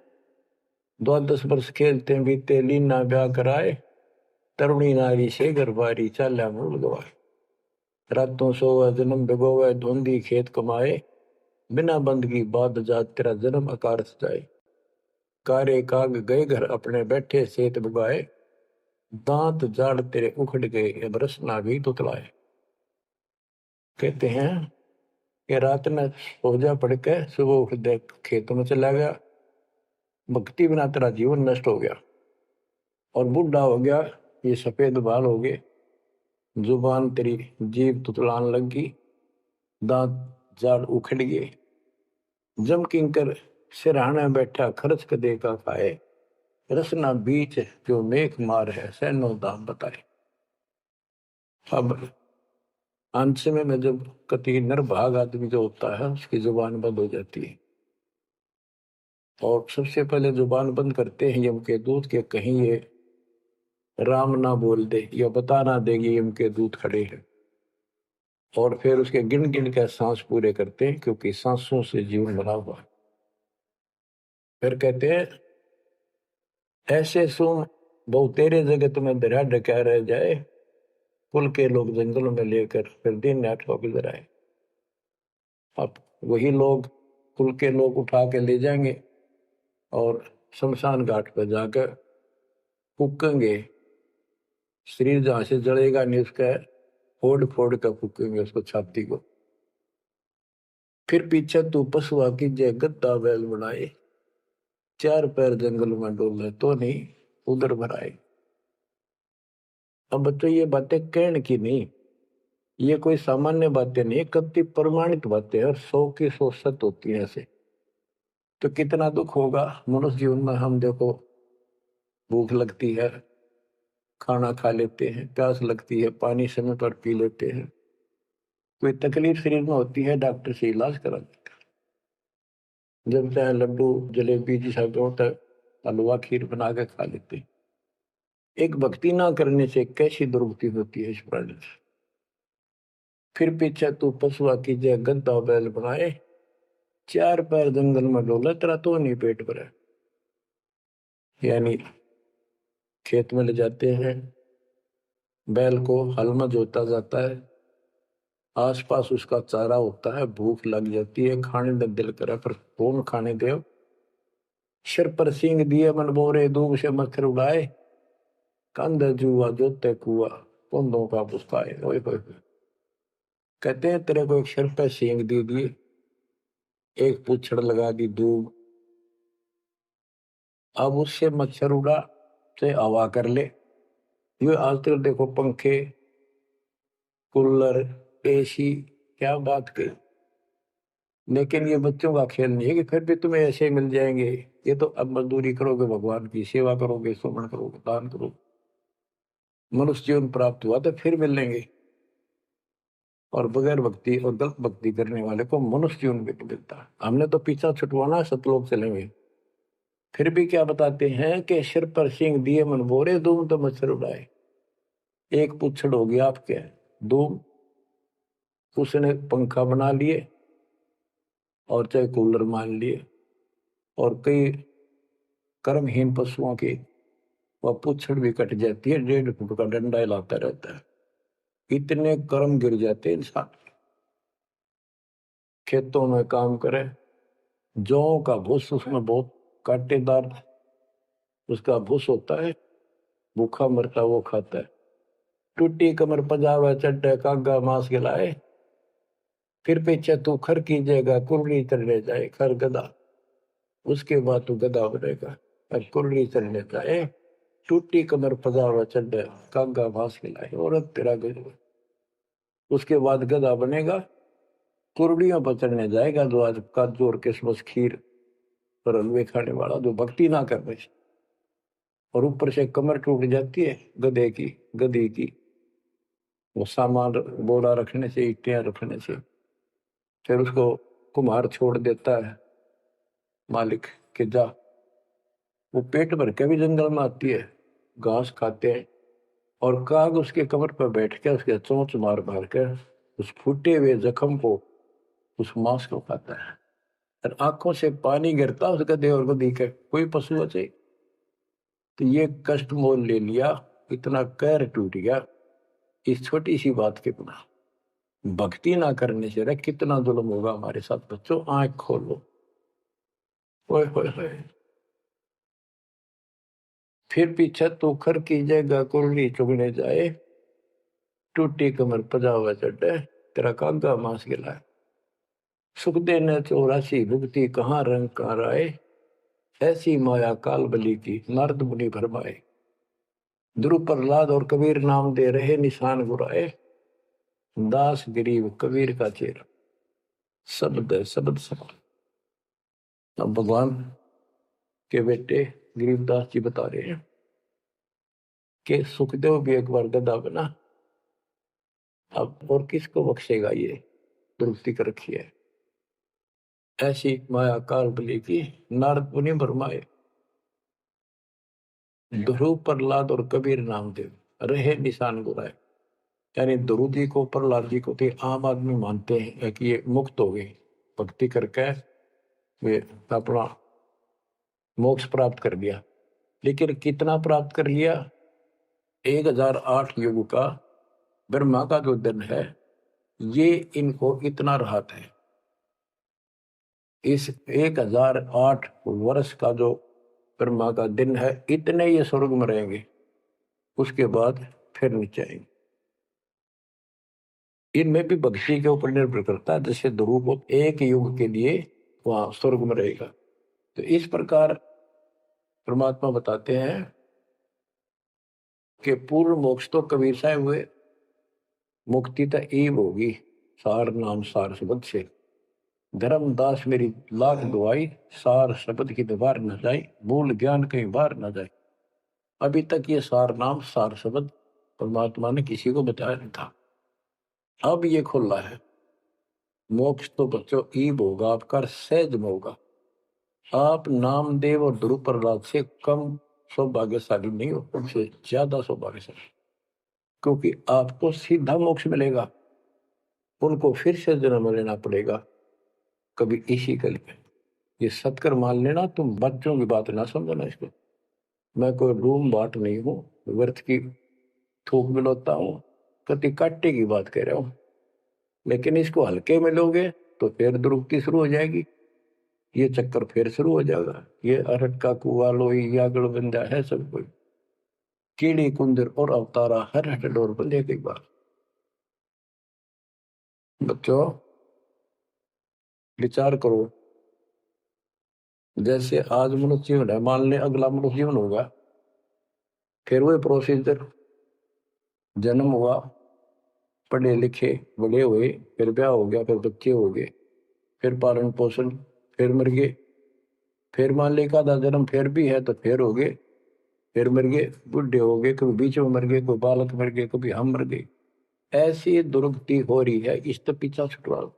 10 वर्ष खेलते बीते, लीना ब्याह कराए, तरुणी नारी से गरबारी चाल्या मूल गवाए। रातों सोवा जन्म भिगोवे, धुंधी खेत कमाए, बिना बंद की बात जात तेरा जन्म अकारथ जाए। कारे काग गए घर अपने, बैठे सेत बुगाए, दांत जाड़ तेरे उखड़ गए, अब रसना भी तुतलाए। कहते हैं कि रात में सो जा पड़ के, सुबह उठ दे खेतों में चला गया, भक्ति बिना तेरा जीवन नष्ट हो गया। और बूढ़ा हो गया, ये सफेद बाल हो गए, जुबान तेरी जीभ तुतलान लगी, दांत जाड़ उखड़ गए। जम किंकर सिरहाने बैठा, खर्च कदे का खाए, रसना बीच जो मेघ मार है, सैनो दाम बताए। अब अंत में जब कति निर्भाग आदमी जो होता है, उसकी जुबान बंद हो जाती है, और सबसे पहले जुबान बंद करते हैं यम के दूत के, कहीं ये राम ना बोल दे या बता ना देगी यम के दूत खड़े हैं। और फिर उसके गिन गिन के सांस पूरे करते हैं, क्योंकि सांसों से जीवन बना हुआ है। फिर कहते हैं, ऐसे सुन बहु तेरे जगत में दरिया ढका रह जाए, कुल के लोग जंगलों में लेकर फिर दिन रात को गुजराए। अब वही लोग, कुल के लोग उठा के ले जाएंगे और शमशान घाट पर जाकर फूकेंगे। शरीर जहां से जलेगा नहीं, उसका फोड़ फोड़ कर फूकेंगे उसको, छाती को। फिर पीछे तू पशुआ की जय गद्दा बैल बनाए, चार पैर जंगल में डोले तो नहीं उधर भराए। अब बच्चों ये बातें कहने की नहीं, ये कोई सामान्य बातें नहीं, कति प्रमाणित बातें हैं, और 100 की 100 सत्य होती है ऐसे। तो कितना दुख होगा मनुष्य जीवन में। हम देखो, भूख लगती है, खाना खा लेते हैं, प्यास लगती है, पानी समय पर पी लेते हैं, कोई तकलीफ शरीर में होती है, डॉक्टर से इलाज करा देते हैं। जब चाहे लड्डू जलेबी जी सब होता है, हलवा खीर बना के खा लेते हैं। एक भक्ति ना करने से कैसी दुर्गति होती है इस प्राणी से। फिर पीछे तू पशुआ की जय गद्दा बैल बनाए, चार पैर जंगल में डोला तेरा तो नहीं पेट भरा। यानी खेत में ले जाते हैं, बैल को हल में जोता जाता है, आसपास उसका चारा होता है, भूख लग जाती है, खाने में दिल करे पर कौन खाने दे। सिर पर सींग दिए मन बोरे, दूब से मच्छर उड़ाए, कंध जुआ जोते कुआ, कुंदों का पुस्ताए। ओए होए होए। कहते हैं तेरे को एक सिर पर सींग दे दिए, एक पूछड़ लगा दी दूब, अब उससे मच्छर उड़ा से हवा कर ले। ये आजकल देखो पंखे, कूलर, एसी, क्या बात कही। लेकिन ये बच्चों का खेल नहीं है कि फिर भी तुम्हें ऐसे मिल जाएंगे। ये तो अब मजदूरी करोगे, भगवान की सेवा करोगे, सुमन करोगे, दान करोगे, मनुष्य जीवन प्राप्त हुआ तो फिर मिलेंगे। और बगैर भक्ति और गलत भक्ति करने वाले को मनुष्य जीवन भी नहीं मिलता। हमने तो पीछा छुटवाना, सतलोक चलेंगे। फिर भी क्या बताते हैं कि सिर पर सिंह दिए मन बोरे, दूम तो मच्छर उड़ाए। एक पुच्छड़ हो गया आपके दूम, उसने पंखा बना लिए और चाहे कूलर मान लिए, और कई कर्महीन पशुओं की वह पुच्छड़ भी कट जाती है, 1.5 फुट का डंडा हिलाता रहता है। इतने कर्म गिर जाते इंसान। खेतों में काम करे, जौ का भूस, उसमें बहुत कांटेदार उसका भूस होता है, भूखा मरता वो खाता है। टूटी कमर पजावा चड्डे कागा मांस गिलाए, फिर पीछे तू खर कीजिएगा कुर्री चढ़ने जाए खर गदा, उसके बाद तू गदा बनेगा और कुर्री चढ़ने जाए। टूटी कमर पजावा चड्डे कागा मांस गिलाए, औरत तेरा गजब। उसके बाद गदा बनेगा, कुर्डियों पर चढ़ने जाएगा जो आज काजू और किशमिश खीर और हलवे खाने वाला, जो भक्ति ना कर रहे, और ऊपर से कमर टूट जाती है गधे की गधी की, वो सामान बोरा रखने से, ईंटें रखने से। फिर उसको कुम्हार छोड़ देता है मालिक के जा, वो पेट भर के भी जंगल में आती है, घास खाते हैं, और काग उसके कमर पर बैठ के उसके चोंच मार मार कर उस फूटे हुए जख्म को, उस मांस को खाता है। और आंखों से पानी गिरता उस गधे और गधी के, कोई पशु बचे। तो ये कष्ट मोल ले लिया, इतना कहर टूट गया इस छोटी सी बात के बिना। भक्ति ना करने से रे कितना जुल्म होगा हमारे साथ। बच्चों आंख खोलो, ओए होए होए। फिर पीछे तो खर कीजिएगा कुर्री चुगने जाए, टूटी कमर पजावा चढ़े तेरा कागा मांस गिलाए। सुख देने 84 भुगती कहाँ रंग कहाँ राय, ऐसी माया काल बली की नारद मुनि भरमाए। ध्रुव प्रहलाद और कबीर नाम दे रहे निशान गुराए, दास गरीब कबीर का चेहरा शब्द है शब्द समान। अब भगवान के बेटे गरीबदास जी बता रहे हैं कि सुखदेव भी एक बार गधा बना, अब और किसको बख्शेगा, ये दुरुक्ति कर रखी है। ऐसी माया काल बली की नारद मुनि भरमाए, ध्रुव प्रहलाद और कबीर नामदेव रहे निशान गुराए। यानी ध्रुव जी को प्रहलाद जी को तो आम आदमी मानते हैं कि ये मुक्त हो गए, भक्ति करके वे अपना मोक्ष प्राप्त कर लिया। लेकिन कितना प्राप्त कर लिया? 1008 युग का ब्रह्मा का जो दिन है, ये इनको इतना राहत है। इस 1008 वर्ष का जो ब्रह्मा का दिन है, इतने ये स्वर्ग में रहेंगे, उसके बाद फिर नीचे आएंगे। इनमें भी भक्ति के ऊपर निर्भर करता है। जैसे ध्रुव को एक युग के लिए वहां स्वर्ग में रहेगा, तो इस प्रकार परमात्मा बताते हैं कि पूर्ण मोक्ष तो कबीर साहब हुए, मुक्ति तो ईब होगी सार नाम सार शब्द से। धर्मदास मेरी लाख दुआई, सार शब्द की दीवार न जाए, मूल ज्ञान कहीं बाहर न जाए। अभी तक ये सार नाम सार शब्द परमात्मा ने किसी को बताया नहीं था, अब ये खुला है। मोक्ष तो बच्चों ईब होगा आपका, सहज में होगा। आप नामदेव और ध्रुव प्रहलाद से कम सौभाग्यशाली नहीं हो, उनसे ज्यादा सौभाग्यशाली, क्योंकि आपको सीधा मोक्ष मिलेगा, उनको फिर से जन्म लेना पड़ेगा कभी इसी कल में। ये सत्कर मान लेना, तुम बच्चों की बात ना समझना इसको। मैं कोई रूम बाट नहीं हूं, व्यर्थ की थूक मिलोता हूं, कति काटे की बात कह रहा हूं। लेकिन इसको हल्के में लोगे तो फिर दुरुक्ति शुरू हो जाएगी, ये चक्कर फिर शुरू हो जाएगा। ये अरट का कुआ लोई यागड़ बंदा है सब कोई, कीड़ी कुंदर और अवतारा हर हट डोर बंदे की बात। बच्चों विचार करो, जैसे आज मनुष्य जीवन है, मान ले अगला मनुष्य जीवन होगा, फिर वही प्रोसीजर, जन्म हुआ, पढ़े लिखे बड़े हुए, फिर ब्याह हो गया, फिर बच्चे हो गए, फिर पालन पोषण, फिर मर गए, फिर मान ले का जन्म फिर भी है तो फिर हो गए, फिर मर गए, बुढ़े हो गए, कभी बीच में मर गए, कोई बालक मर गए, कभी हम मर गए। ऐसी दुर्गति हो रही है, इस तो पीछा छुटवाओ।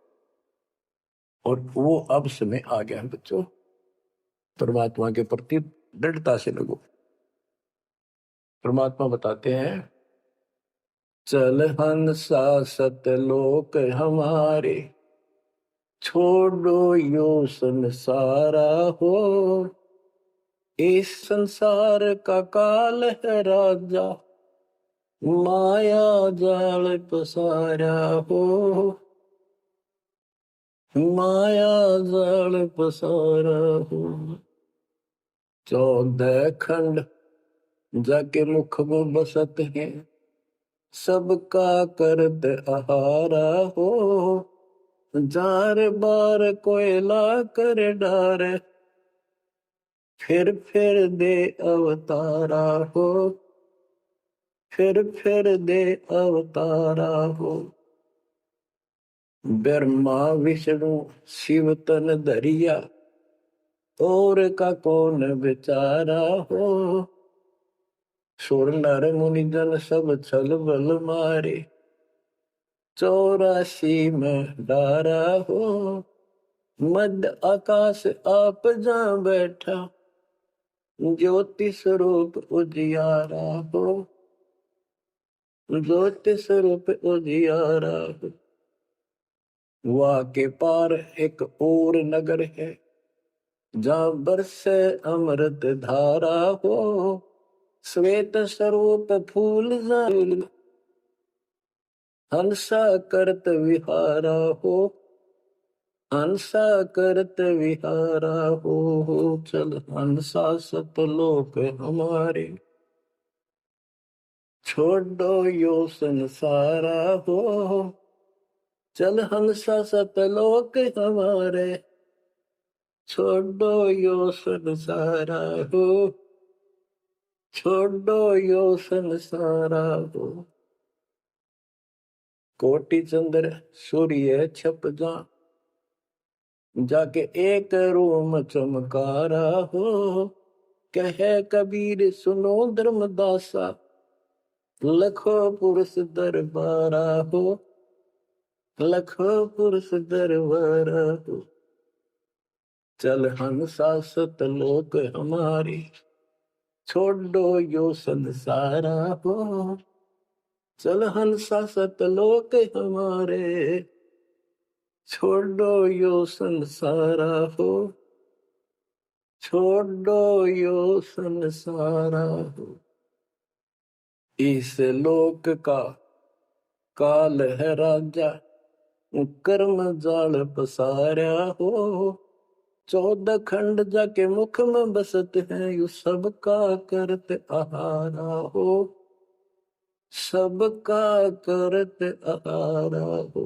और वो अब समय आ गया है बच्चों, परमात्मा के प्रति दृढ़ता से लगो। परमात्मा बताते हैं, चल हंसा सतलोक हमारे, छोड़ो यो संसारा हो, इस संसार का काल है राजा, माया जाल पसारा हो, माया जाल पसारा हो। 14 खंड जाके मुख में बसत है, सबका करत आहारा हो, जार बार कोयला कर डार, फिर दे अवतारा हो, फिर दे अवतारा हो। ब्रह्मा विष्णु शिव तन धरिया, और का कौन बेचारा हो। सुर नर मुनि जन सब छल बल मारे, 84 में डारा हो। मध्य आकाश आप जा बैठा, ज्योति स्वरूप उजियारा हो, ज्योति स्वरूप उजियारा हो। वहाँ के पार एक और नगर है, जहाँ बरसे अमृत धारा हो। श्वेत स्वरूप फूल जाल, हंसा करत विहारा हो, हंसा करत विहारा हो। चल हंसा सतलोक हमारे, छोड़ो यो संसारा हो। चल हंसा सतलोक हमारे, छोड़ो यो संसारा हो, छोड़ो यो संसारा हो। कोटि चंद्र सूर्य छप जा, जाके एक रोम चमकारा हो। कहे कबीर सुनो धर्मदासा, लखो पुरुष दरबारा हो, लखो पुरुष दरबारा हो। चल हंसा सतलोक हमारी, छोड़ो यो संसारा हो। चल हंसा सतलोक हमारे, छोड़ो यो संसारा हो, छोड़ो यो संसारा हो। इस लोक का काल है राजा, कर्म जाल पसारा हो। 14 खंड जाके मुख में बसत है, यू सबका करत आहारा हो, सबका करत आहारा हो।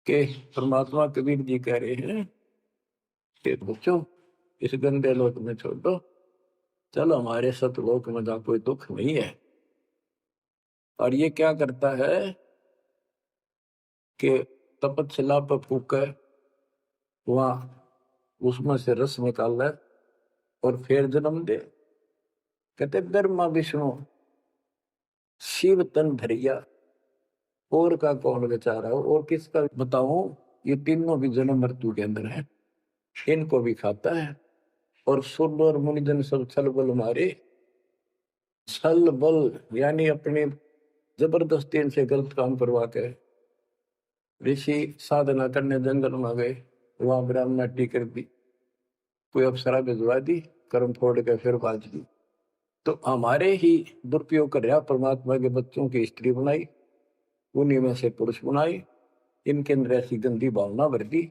के परमात्मा कबीर जी कह रहे हैं कि बच्चों इस गंदे लोक में छोड़ो, चलो हमारे सतलोक में जहाँ कोई दुख नहीं है। और ये क्या करता है कि तपतशिला पर फूके, वहां उसमें से रस निकाल है और फिर जन्म दे। कहते ब्रह्मा विष्णु शिव तन धरिया, और का कौन बेचारा हो, और किसका बताऊं। ये तीनों भी जन्म मृत्यु के अंदर है, इनको भी खाता है। और सुर और मुनिजन सब छल बल मारे, छल बल यानी अपने जबरदस्ती इनसे गलत काम करवा के ऋषि साधना करने जंगल में गए, वहां ब्राह्मणी कर दी, कोई अप्सरा भिजवा दी, कर्म फोड़ के फिर बाज दी। तो हमारे ही दुरुपयोग कर रहा, परमात्मा के बच्चों की स्त्री बनाई, उन्हीं में से पुरुष बनाई, इनके अंदर ऐसी गंदी भावना भर दी,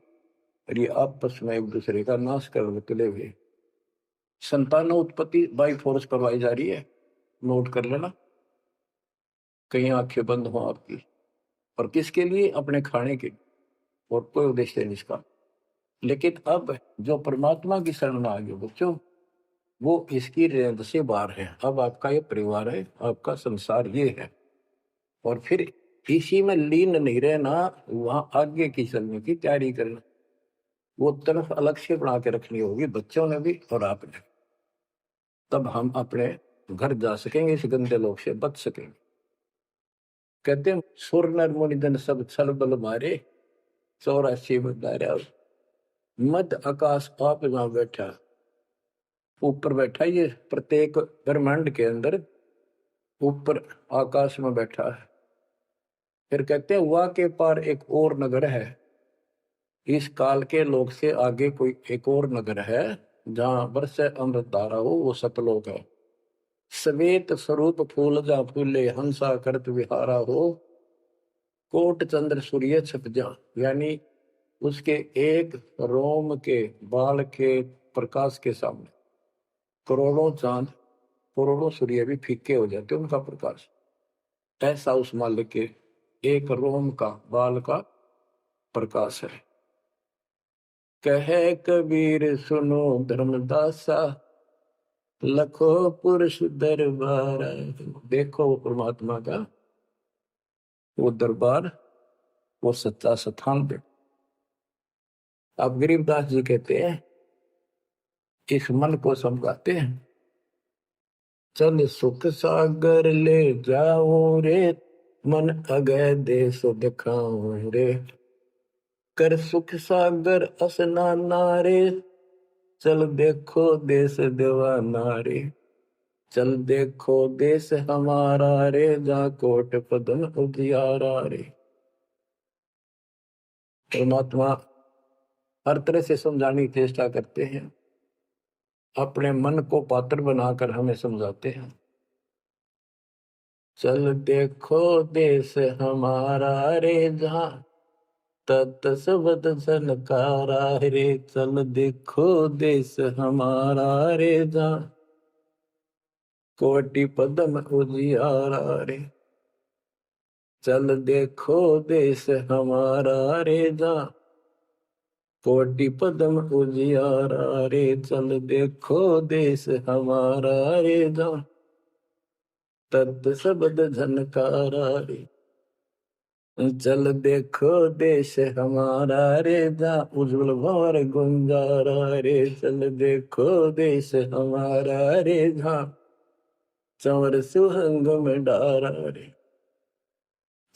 और ये आपस में एक दूसरे का नाश कर तुले हुए। संतान उत्पत्ति बाई फोर्स करवाई जा रही है, नोट कर लेना, कहीं आंखें बंद हो आपकी। और किसके लिए? अपने खाने के, और कोई उद्देश्य नहीं इसका। लेकिन अब जो परमात्मा की शरण में आ गए बच्चों, वो इसकी रेंज से बाहर है। अब आपका ये परिवार है, आपका संसार ये है, और फिर इसी में लीन नहीं रहना, वहां आगे की चलने की तैयारी करना। वो तरफ अलग से बना के रखनी होगी बच्चों ने भी और आपने, तब हम अपने घर जा सकेंगे, इस गंदे लोग से बच सकेंगे। कहते हैं सुर नर मुनिजन सब छल बल मारे, 84 बंधारा। मध्य आकाश आप जहां बैठा, ऊपर बैठा, ये प्रत्येक ब्रह्मांड के अंदर ऊपर आकाश में बैठा है। फिर कहते हैं वहां के पार एक और नगर है, इस काल के लोक से आगे कोई एक और नगर है, जहां बरसे अमृत धारा हो, वो सतलोक है। श्वेत स्वरूप फूल जा फूले, हंसा करत विहारा हो। कोट चंद्र सूर्य छप जा, यानी उसके एक रोम के बाल के प्रकाश के सामने करोड़ों चांद करोड़ों सूर्य भी फीके हो जाते उनका प्रकाश। ऐसा उस मालिक के एक रोम का बाल का प्रकाश है। कहे कबीर सुनो धर्मदासा, लखो पुरुष दरबार। देखो वो परमात्मा का वो दरबार, वो सच्चा स्थान पे। अब गरीबदास जी कहते हैं, इस मन को समझाते हैं, चल सुख सागर ले जाओ रे, मन अगय देश दिखाओ रे। कर सुख सागर असनाना रे, चल देखो देश दीवाना रे। चल देखो देश हमारा रे, जा कोट पदन उजियारा रे। परमात्मा हर तरह से समझाने की चेष्टा करते हैं, अपने मन को पात्र बनाकर हमें समझाते हैं। चल देखो देश हमारा रे, जहाँ तत सबद सनकारा रे। चल देखो देश हमारा रे, जहाँ कोटि पदम उजियारा रे। चल देखो देश हमारा रे, जहाँ कोटि पदम उजियारा रे। चल देखो देश हमारा रे, जहाँ तत सबद झनकारा रे। चल देखो देश हमारा रे, जहाँ उज्जवल भंवर गुंजारा रे। चल देखो देश हमारा रे, जहाँ चंवर सुहंग में डारा रे।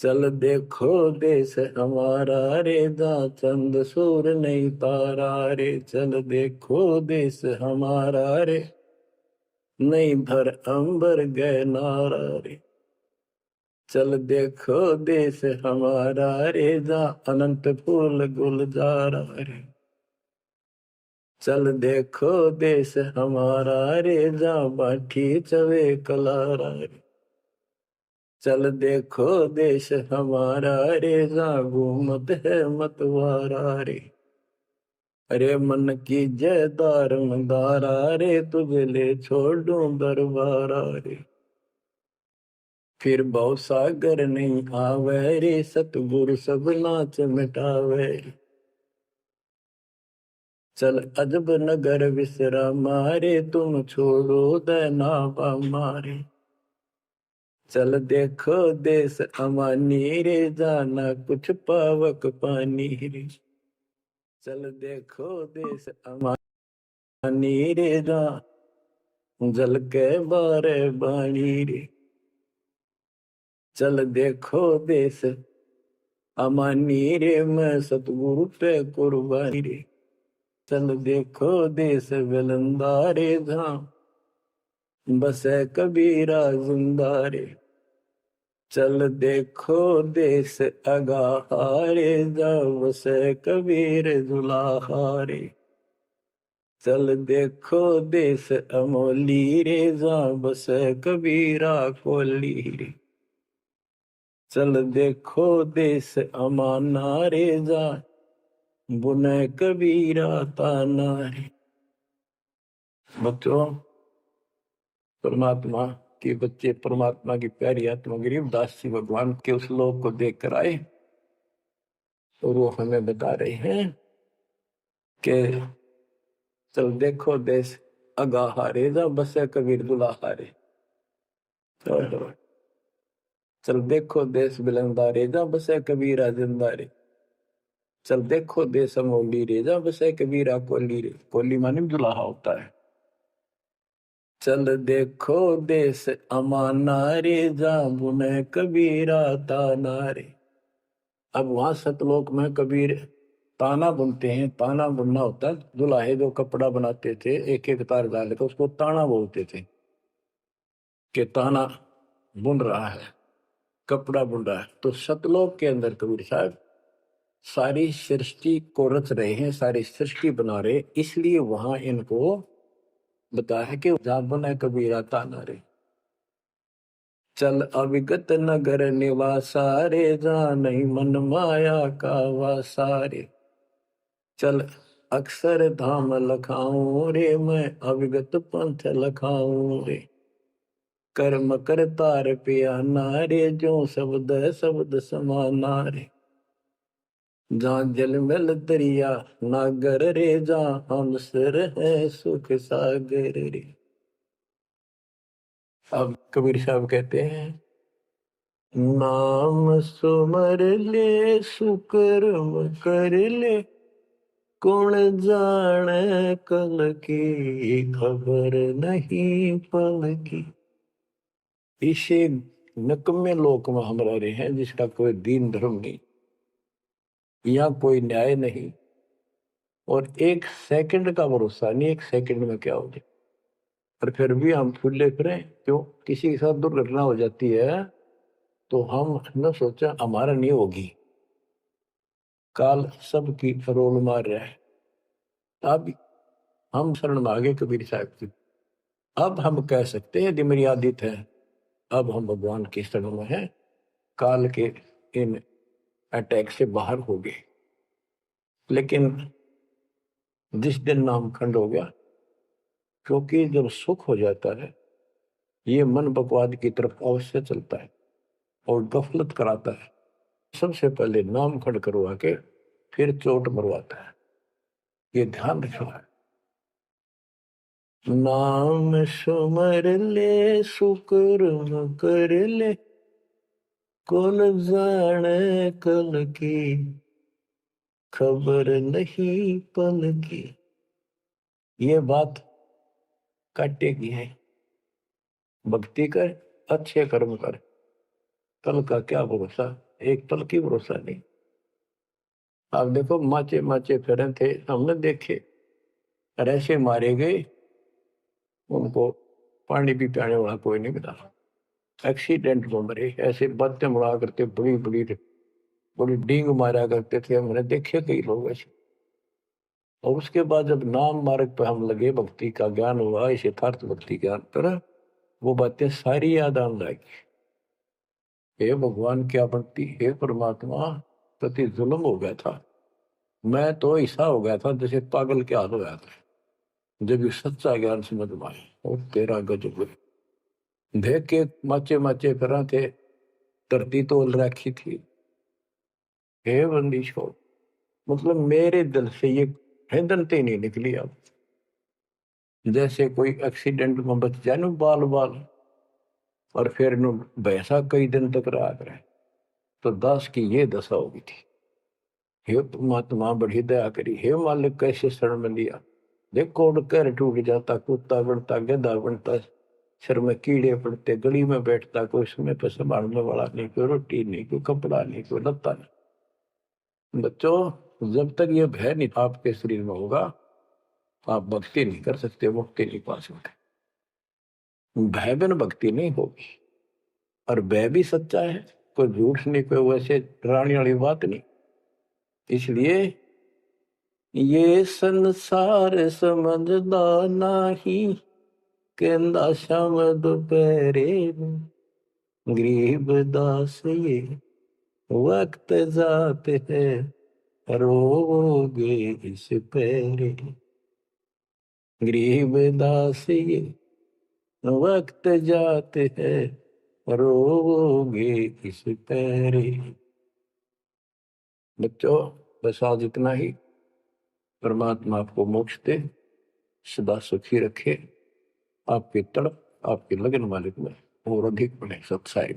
चल देखो देश हमारा रे, जहाँ चंद सूर नहीं तारा रे। चल देखो देश हमारा रे, नहीं धर अंबर गए नारा रे। चल देखो देश हमारा रे, जहाँ अनंत फूल गुलजारा रे। चल देखो देश हमारा रे, जहाँ बाठी चवे कलारा रे। चल देखो देश हमारा रे, जहाँ घूमत है मतवारा रे। अरे मन की जय दारमदारा रे, तुझे ले छोड़ूं दरबारा रे। फिर भव सागर नहीं आवे रे, सतगुरु सब नाच मिटावे। चल अजब नगर विश्रामा रे, तुम छोड़ो देना मारे। चल देखो देश अमानी रे, जाना कुछ पावक पानी रे। चल देखो देश अमानी रे, जा जल के बारे बाणी रे। चल देखो देश अमानी रे, मैं सतगुरु पे कुर्बानी रे। चल देखो देश विलंदा रे, जहाँ बसे कबीरा जिंदा रे। चल देखो देश अगाहारे, जहाँ बसे कबीर जुलाहारे। चल देखो देश अमोली रे, जहाँ बसे कबीरा कोली रे। चल देखो देश अमाना रे, जहाँ बुने कबीरा ताना रे। बच्चों, परमात्मा के बच्चे, परमात्मा की प्यारी आत्मा गरीबदास जी भगवान के उस लोक को देख कर आए, और वो हमें बता रहे हैं कि चल देखो देश अगाहारे, जा बसे कबीर दुलाहारे। चल देखो देश बिलंदारे, जा बसे कबीरा जिंदारे। चल देखो देश अमोली रे, जा बसे कबीरा कोली रे। कोली माने दुलाहा होता है। चल देखो देश अमाना रे, जा बुने कबीरा ताना रे। अब वहां सतलोक में कबीर ताना बुनते हैं। ताना बुनना होता है, दुल्हे जो कपड़ा बनाते थे एक एक तार डाल कर, उसको ताना बोलते थे कि ताना बुन रहा है, कपड़ा बुन रहा है। तो सतलोक के अंदर कबीर साहब सारी सृष्टि को रच रहे हैं, सारी सृष्टि बना रहे, इसलिए वहां इनको बताया है कि जहां बना कबीरा ताना रे। चल अविगत नगर निवासा रे, जहाँ नहीं मन माया का वासा रे। चल अक्षर धाम लखाऊं रे, मैं अविगत पंथ लखाऊं रे। कर्म करतार पिया नारे, जो शब्द शब्द समाना रे। जहाँ जल मल दरिया नागर रे, जहाँ हमसर है सुख सागर रे। अब कबीर साहब कहते हैं, नाम सुमर ले सुकर्म कर ले, कौन जाने कल की खबर नहीं पल की। इसे नकम्मे लोक में हम रह रहे हैं, जिसका कोई दीन धर्म नहीं, यहाँ कोई न्याय नहीं, और एक सेकंड का भरोसा नहीं, एक सेकंड में क्या हो जाए। और फिर भी हम फूले फिरें क्यों? किसी के साथ दुर्घटना हो जाती है तो हम न सोचा हमारा नहीं होगी, काल सबकी रोल मार रहा है। अब हम शरण मांगे कबीर साहब की। अब हम कह सकते हैं मेरी आदत है, अब हम भगवान की शरण में हैं, काल के इन अटैक से बाहर हो गए। लेकिन जिस दिन नाम खंड हो गया, क्योंकि जब सुख हो जाता है ये मन बकवाद की तरफ अवश्य चलता है और गफलत कराता है। सबसे पहले नाम खंड करवा के फिर चोट मरवाता है, ये ध्यान रखना है। नाम सुमर ले सुकर्म कर ले, कौन जाने कल की खबर नहीं पल की। ये बात काटेगी है। भक्ति कर, अच्छे कर्म कर, कल का क्या भरोसा, एक पल की भरोसा नहीं। आप देखो माचे माचे फिरे थे, हमने देखे, और ऐसे मारे गए उनको पानी भी पियाने वाला कोई नहीं मिला। एक्सीडेंट में मरे, ऐसे बातें मुड़ा करते, बड़ी बड़ी बड़ी डींग मारा करते थे, हमने देखे कई लोग ऐसे। और उसके बाद जब नाम मार्ग पर हम लगे, भक्ति का ज्ञान हुआ, इस यथार्थ भक्ति ज्ञान पर, वो बातें सारी याद आने लगी। हे भगवान क्या भक्ति, हे परमात्मा, प्रति जुल्म हो गया था। मैं तो ऐसा हो गया था जैसे पागल के हाल हो गया था, जब ये सच्चा ज्ञान समझ में आया। और तेरा गजब देख के माचे माचे फिरा थे, धरती तोल रखी थी। हे बंदी छोड़, मतलब मेरे दिल से ये हिंदनते नहीं निकली। अब जैसे कोई एक्सीडेंट में बच जाए ना बाल बाल, और फिर नु भैंसा कई दिन तक रहा करे, तो दास की ये दशा होगी थी। हे परमात्मा बड़ी दया करी, हे मालिक कैसे शरण में लिया। देखो कर टूट जाता, कुत्ता बनता, गधा बनता, सिर में कीड़े पड़ते, गली में बैठता, कोई समय पर संभालने वाला नहीं, कोई रोटी नहीं, कोई कपड़ा नहीं, कोई लत्ता नहीं। बच्चों, जब तक ये भय नहीं आपके शरीर में होगा, आप भक्ति नहीं कर सकते, मुक्ति नहीं पा सकते। भय बिन भक्ति नहीं होगी। और भय भी सच्चा है, कोई झूठ नहीं, कोई वैसे डराने वाली बात नहीं। इसलिए ये संसार समझदा नहीं, कहंदा शाम दोपहरे, गरीब दास ये वक्त जाते है, रोगे इस पैरे। गरीब दास ये वक्त जाते है, रोगे इस पैरे। बच्चों, बस आज इतना ही। परमात्मा आपको मोक्ष दे, सदा सुखी रखे, आपकी तड़प, आपकी लगन मालिक में और अधिक बने सत्साई।